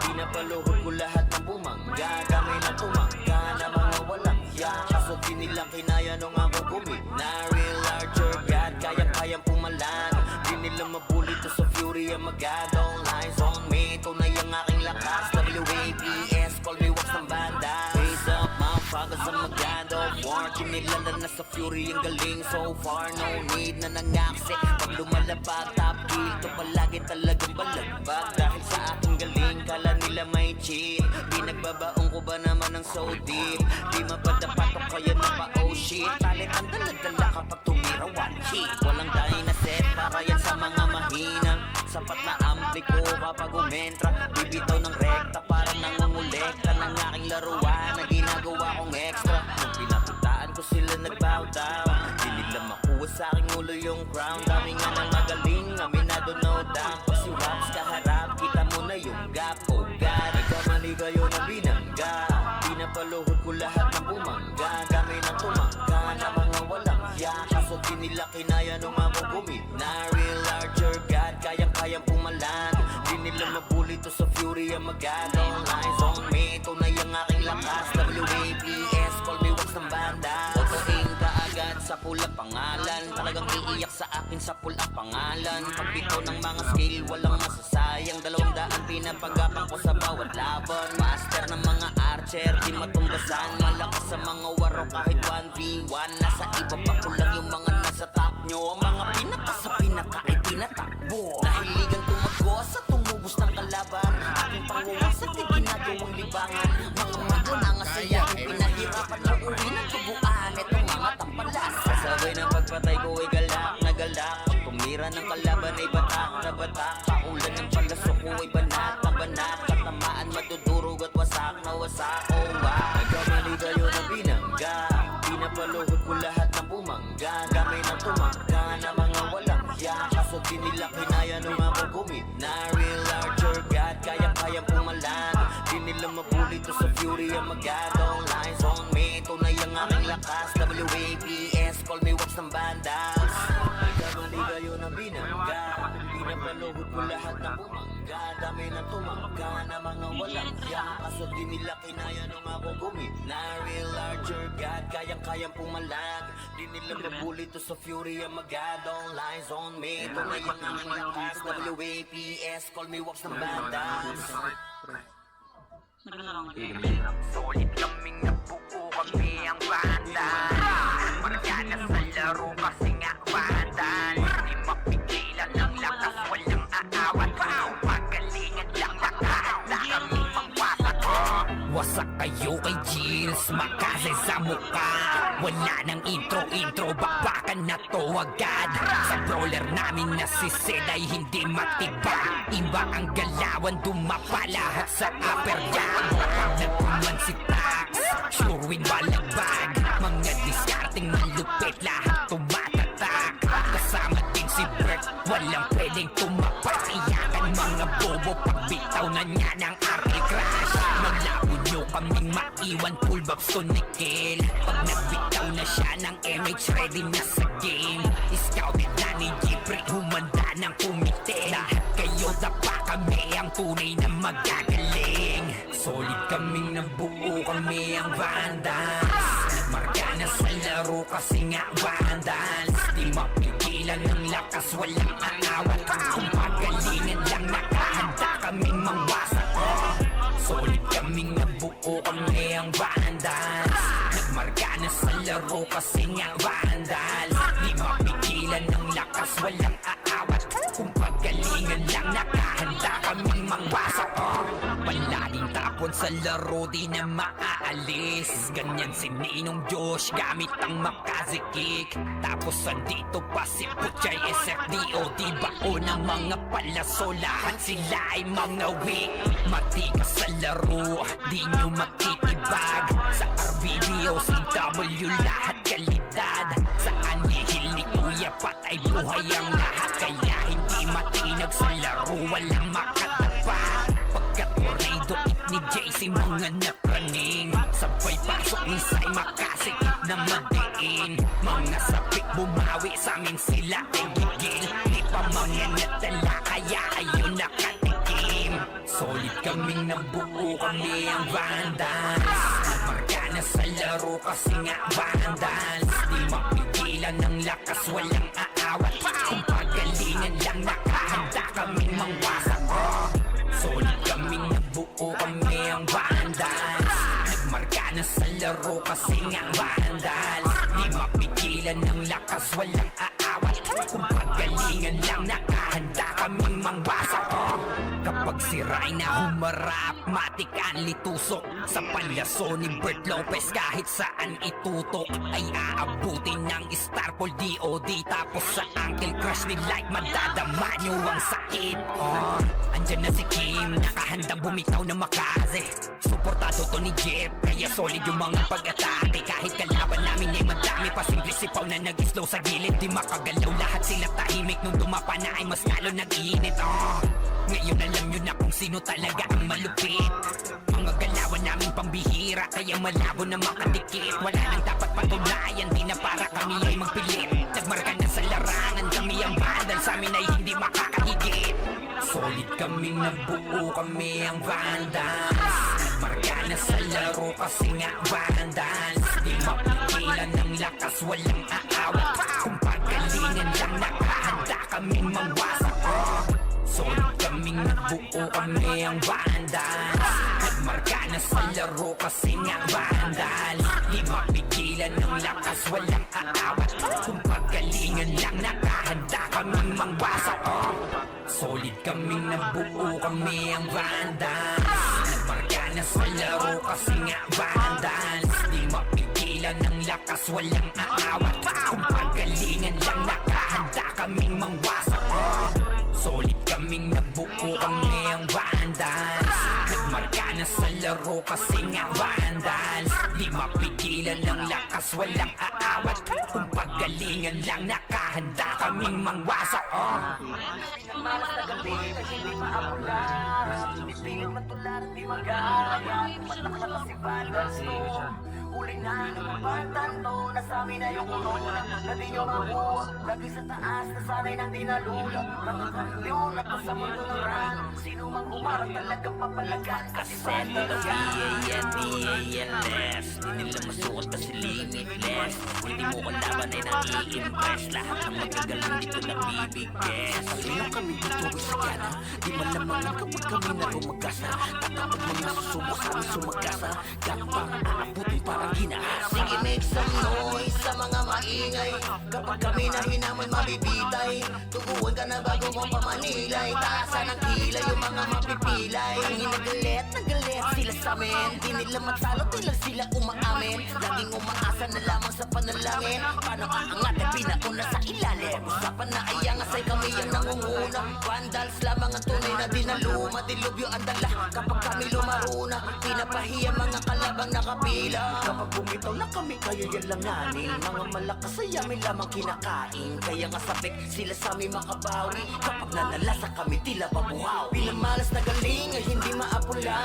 Pinapaluhod ko lahat ng bumangga Kami na tumangga na mga walang yan Kaso di nilang kinaya nung ako gumit Na real larger God Kayang-kayang pumalan Di nila mabulit to sa fury ang magadong lines on me Tunay ang aking lakas WABS Call me wax ng banda Raise up motherfuckers sa magado War kinilala na sa fury ang galing So far no need na nangaksi Pag lumalabag top kill To palagi talagang balagbag Dahil sa aking galing Kala nila may cheat Di nagbabaong ko ba naman ng so deep Di mapadapat o kaya na pa oh shit Talit ang dala-dala kapag tumira one hit Walang dahil na set para sapat na ampli ko kapag umentra. Bibitaw ng rekta parang nangungulekta ng aking laruan na ginagawa kong extra. Nung pinapuntaan ko sila nag-bow down, di nila makuha sa aking ulo yung crown. Dami nga nang magaling, aminado no doubt. Pag si Raps kaharap, kita mo na yung gap. Oh God, nagkamali kayo na binangga. Pinapaluhod ko lahat ng bumangga. Kami na tumangga na mga walang hiya. Kaso di nila kinaya nung ako gumina. Real larger God, kayang-kayang pumalan. Di nila mabuli to sa fury ang maganda. Lines on me, tunay ang aking lakas. WAPS, call me wax ng banda. Otoin ka agad sa pula pangalan. Talagang iiyak sa akin sa pula pangalan. Pagbitaw ng mga skill, walang masasayang. 200 pinapagapang ko sa bawat laban. Master ng mga archer, di matumbasan. Malakas sa mga waro kahit 1v1. Nasa iba pa ko lang yung mga nasa top nyo. Ang mga pinaka sa pinaka ay tinatakbo. Nahiligang tumagos sa tumubos ng kalaban. Aking panguwasan di ginagawang libangan. Mga magunanga saya kung pinahirapan na uwi ng tubuan. Itong mga tampalas. Kasabay ng pagpatay ko ay galak na galak. Pag tumira ng kalaban ay batak na batak. Paulan ng palasok ko ay banat na banat. Katamaan madudurog at wasak na wasak. Oh wow, nagkamali kayo na binangga. Pinapaluhod ko lahat ng bumangga. Kami na tumangga na mga walang hiya. Kaso di nila kinaya nung ako gumina. Real larger God, kayang-kayang pumalan. Di nila mabuli to sa fury ang magadong. Lines on me, tunay ang aking lakas. WAPS, call me wax ng bandas. Nagkamali kayo na binangga. Pinapaluhod ko lahat ng bumangga. Dami na tumangga na mga walang hiya. Kaso di nila kinaya nung ako gumina. Real larger God, kayang-kayang pumalag. Di nila mabuli to sa fury ang magadong. Lines on me, tunay ang aking lakas. WAPS, call me wax ng bandas. Solid kaming nabuo kami ang banda. Margana sa laro kasi nga bandal. Di mapigilan ng lakas, walang aawat. Pagalingan lang nakahanda kami pangwasak. Wasak kayo kay Gilles, makasay sa mukha. Wala nang intro, bakbakan na to agad. Sa brawler namin na si Zed ay hindi matiba. Iba ang galawan, dumapa lahat sa upper jam. Nagpuman si Tax, sure win balagbag. Mga discarding malupit, lahat tumatatak. Kasama din si Brett, walang pwedeng tumapak. Iyakan mga bobo, pagbitaw na niya ng army crash. Malabo nyo kaming maiwan, full babs to Nickel. Pag nagbitaw na siya ng MH, ready na sa game. Scouted na ni Jeffrey, humanda ng kumite. Lahat kayo dapa, kami ang tunay na magagaling. Solid kaming nabuo, kami ang Vandals. Margana sa laro kasi nga Vandals. Di mapigilan ng lakas, walang aawat. Kung pagalingan lang nakahanda kaming mangwasak. Solid kaming nabuo, kami ang Vandals. Nagmargana sa laro kasi nga Vandals. Di mapigilan ng lakas, walang aawat. Kung pagalingan lang nakahanda kaming mangwasak. Palaging tapon sa laro, di na maaalis. Ganyan si Ninong Josh, gamit ang makazikik. Tapos andito pa si Puchay SFDO. Di bao ng mga palaso, lahat sila ay mga weak. Matigas sa laro, di nyo makikibag. Sa RBBO, CW, lahat kalidad. Sa anihil ni Kuya Pat ay buhay ang lahat. Kaya hindi matinag sa laro, walang makatapat. Pagkat Tornado ni JC mga napraning. Sabay pasok ni Sai makasikip na madiin. Mga sapik bumawi sa amin sila ay gigil. Di pa mga natala kaya kayo nakatikim. Solid kaming nabuo, kami ang Vandals. Margana sa laro kasi nga Vandals. Di mapigilan ng lakas, walang aawat. Kung pagalingan lang nakahanda kaming mangwasak. Solid kaming nabuo, kami ang Vandals. Nagmargana sa laro kasi nga Vandals. Di mapigilan ng lakas, walang aawat. Kung pagalingan lang nakahanda nakahanda kaming mangwasak. Kapag siray na humarap, matikan litusok sa palyaso ni Bert Lopez. Kahit saan itutok ay aabutin ng Starpol DOD. Tapos sa Uncle Crush ni Light, madadama nyo ang sakit. Andyan na si Kim, nakahandang bumitaw na makaze. Suportado to ni Jeff, kaya solid yung mga pag-atake. Kahit kalaban namin ay madami pa, simple sipaw na nag-slow sa gilid. Di makagalaw, lahat sila tahimik. Nung dumapa na ay mas lalo nag-iinit. Ngayon alam nyo na kung sino talaga ang malupit. Mga galawan namin pambihira, kaya malabo na makadikit. Wala nang dapat patunayan, di na para kami ay magpilit. Nagmarka na sa larangan, kami ang bandal, sa amin ay hindi makakahigit. Solid kaming nabuo, kami ang vandals. Nagmarka na sa laro kasi nga vandals. Di mapigilan ng lakas, walang aawat. Kung pagalingan lang, nakahanda kaming mangwasak. Solid kaming nabuo, kami ang vandals. Nagmarka na sa laro kasi nga vandals. Di mapigilan ng lakas, walang aawat. Kung pagalingan lang, nakahanda kaming mangwasak. Solid kaming nabuo, kami ang vandals. Nagmarka na sa laro kasi nga vandals. Di mapigilan ng lakas, walang aawat. Kung pagalingan lang, nakahanda kaming mangwasak. Solid kaming nabuo, kami ang vandals. Nagmarka na sa laro kasi nga vandals. Di mapigilan ng lakas, walang aawat. Kung pagalingan lang, nakahanda kaming mangwasak. Malas na gabi, hindi maapula. Pipilit matularan, di magaya. Matak na kasi vandals to. Huli na ng pagtanto, nasabi na yung corona. Na di nyo mabuha, lagi sa taas, nasanay nang dinalula. Mga kampiyon at sa mundo ng run. Sino mang umarang talagang papalagan. Kasi set talaga. D-A-N-D-A-N-S. Di nila masuot kasi limitless. Hindi mo kalaban ay nai-impress. Lahat ng magagaling dito nabibigkes. Sino kami dito sa gana? Di malamangan kapag kami na rumagasa. Tatapag mga susubok sa amin sumagasa. Gapang aabutin parang hinaas. Sige, make some noise sa mga maingay. Kapag kami na hinaman mabibitay. Tuguan ka na bago mo pamanilay. Taasan ang kilay yung mga mapipilay. Nagalit sila sa amin. Di nila matalo, di lang sila umaamin. Laging umaasa na lamang sa panalangin. Paano aangat at pinauna sa ilalim. Usapan na ayangas ay kami ang nangunguna. Vandals lamang ang tunay na dinaluma. Dilubyo ang dala kapag kami lumaruna. Pinapahiya mga kalabang nakapila. Kapag bumitaw na kami, kaya yan lang namin. Mga malakas ay amin lamang kinakain. Kaya nga sabik sila sa amin makabawi. Kapag nanalasa kami, tila pabuhaw. Pinamalas na galing ay hindi maapula.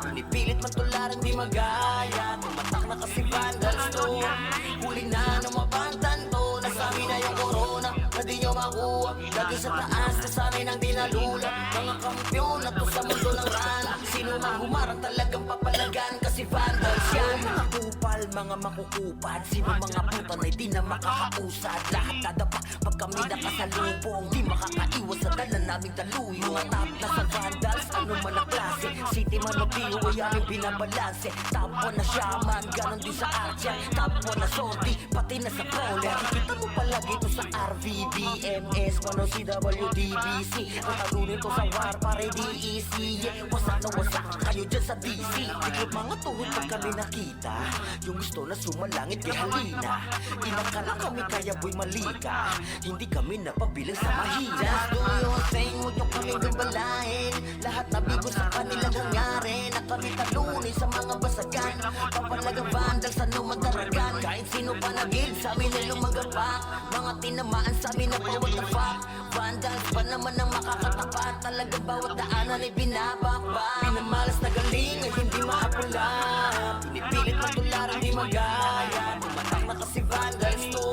Pinipilit matularan, di magaya. Tumatak na kasi vandals to. Huli na ng mabantan to. Nasabi na yung corona, na di nyo makuha. Lagi sa taas, nasanay nang dinalula. Mga kampiyon na to sa mundo ng run. Sino mang humarang talagang papalagan. Kasi vandals yan. Mga kupal, mga makukupad. Sino mga puta na di na makakausad. Lahat dadapa pag kami nakasalubong. Di makakaiwas sa dala naming daluyo. Mga top na sa vandals, ano man ang klase. City man o Pio ay aming binabalanse. Top 1 na shaman, ganon din sa Archer. Top 1 na sorti, pati na sa crawler. Kita mo palagi to sa RVB, MS, Mano CWDBC. Ang talunin ko sa war, pare DEC. Wasak na wasak kayo dyan sa DC. Bigod mga tuhod pag kami nakita. Yung gusto na sumalangit kay halina. Inaka lang kami kaya boy malika. Hindi kami napabilang sa mahina. Just do your thing, huwag nyo kami gabalain. Lahat na bigo sa kanila nangyari. Na kami talunin sa mga basagan. Papalagang vandals ano magdaragan. Kahit sino pa nagil sa amin ay lumagapak. Mga tinamaan sa amin na pa what the fuck. Vandals pa naman ang makakatapat. Talagang bawat daanan ay binabakbak. Pinamalas na galing ay hindi maapula. Pinipilit matularan di magaya. Tumatak na kasi vandals to.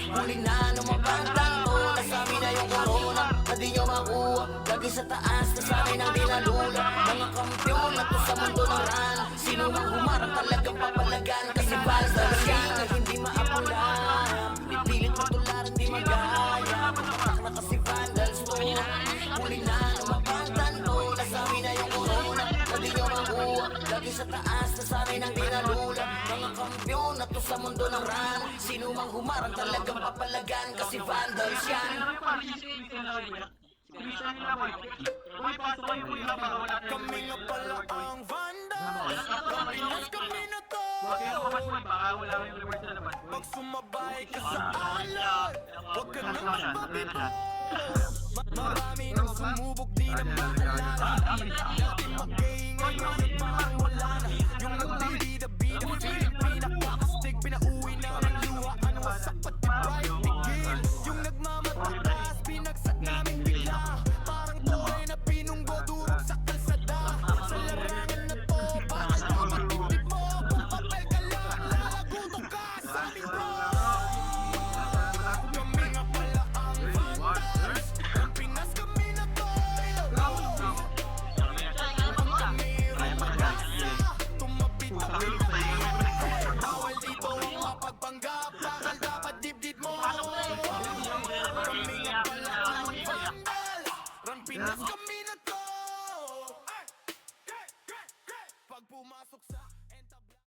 Huli na ng mabantan to. Nasabi na yung corona, na di nyo makuha. Lagi sa taas, nasanay nang dinalula. Mga kampiyon na to sa mundo ng run. Sino mang humarang talagang papalagan. Kasi vandals yan ay hindi maapula. Pinipilit matularan di magaya. Tumatak na kasi vandals to. Huli na ng mabantan to. Nasabi na yung corona, na di nyo makuha. Lagi sa taas, nasanay nang dinalula. Mga kampiyon na to sa mundo ng run. Sino mang humarang talagang papalagan. Kasi vandals yan. Isa nila boy. Boy, pasok kayo boy. Wala tayo Kami nga pala ang Vandals. Ang Pinas kami na to. Huwag kayo lumabas boy. Baka wala kayong reward sa labas boy. Pag sumabay ka sa alon, huwag ka nang magpabibo. Marami nang sumubok, di na maalala. Dati mag-ingay, ngayon parang wala na. Yung nagbibida-bida, feeling pinakakastig. Pinauwi na ng luha, ano wasak pati bright tigil. Yung nagmamataas, binagsak namin bigla. Parang tunay na pinunggo, durog sa kalsada. Sa larangan na to, bakit mo matitip mo? Kung papel ka lang, lalagutok ka sa libro. Kami nga pala ang Vandals. Ang Pinas kami na to. Bawal dito ang mapagpanggap. Bakal dapat dibdib mo. Kami nga pala ang Vandals. Ang Pinas kami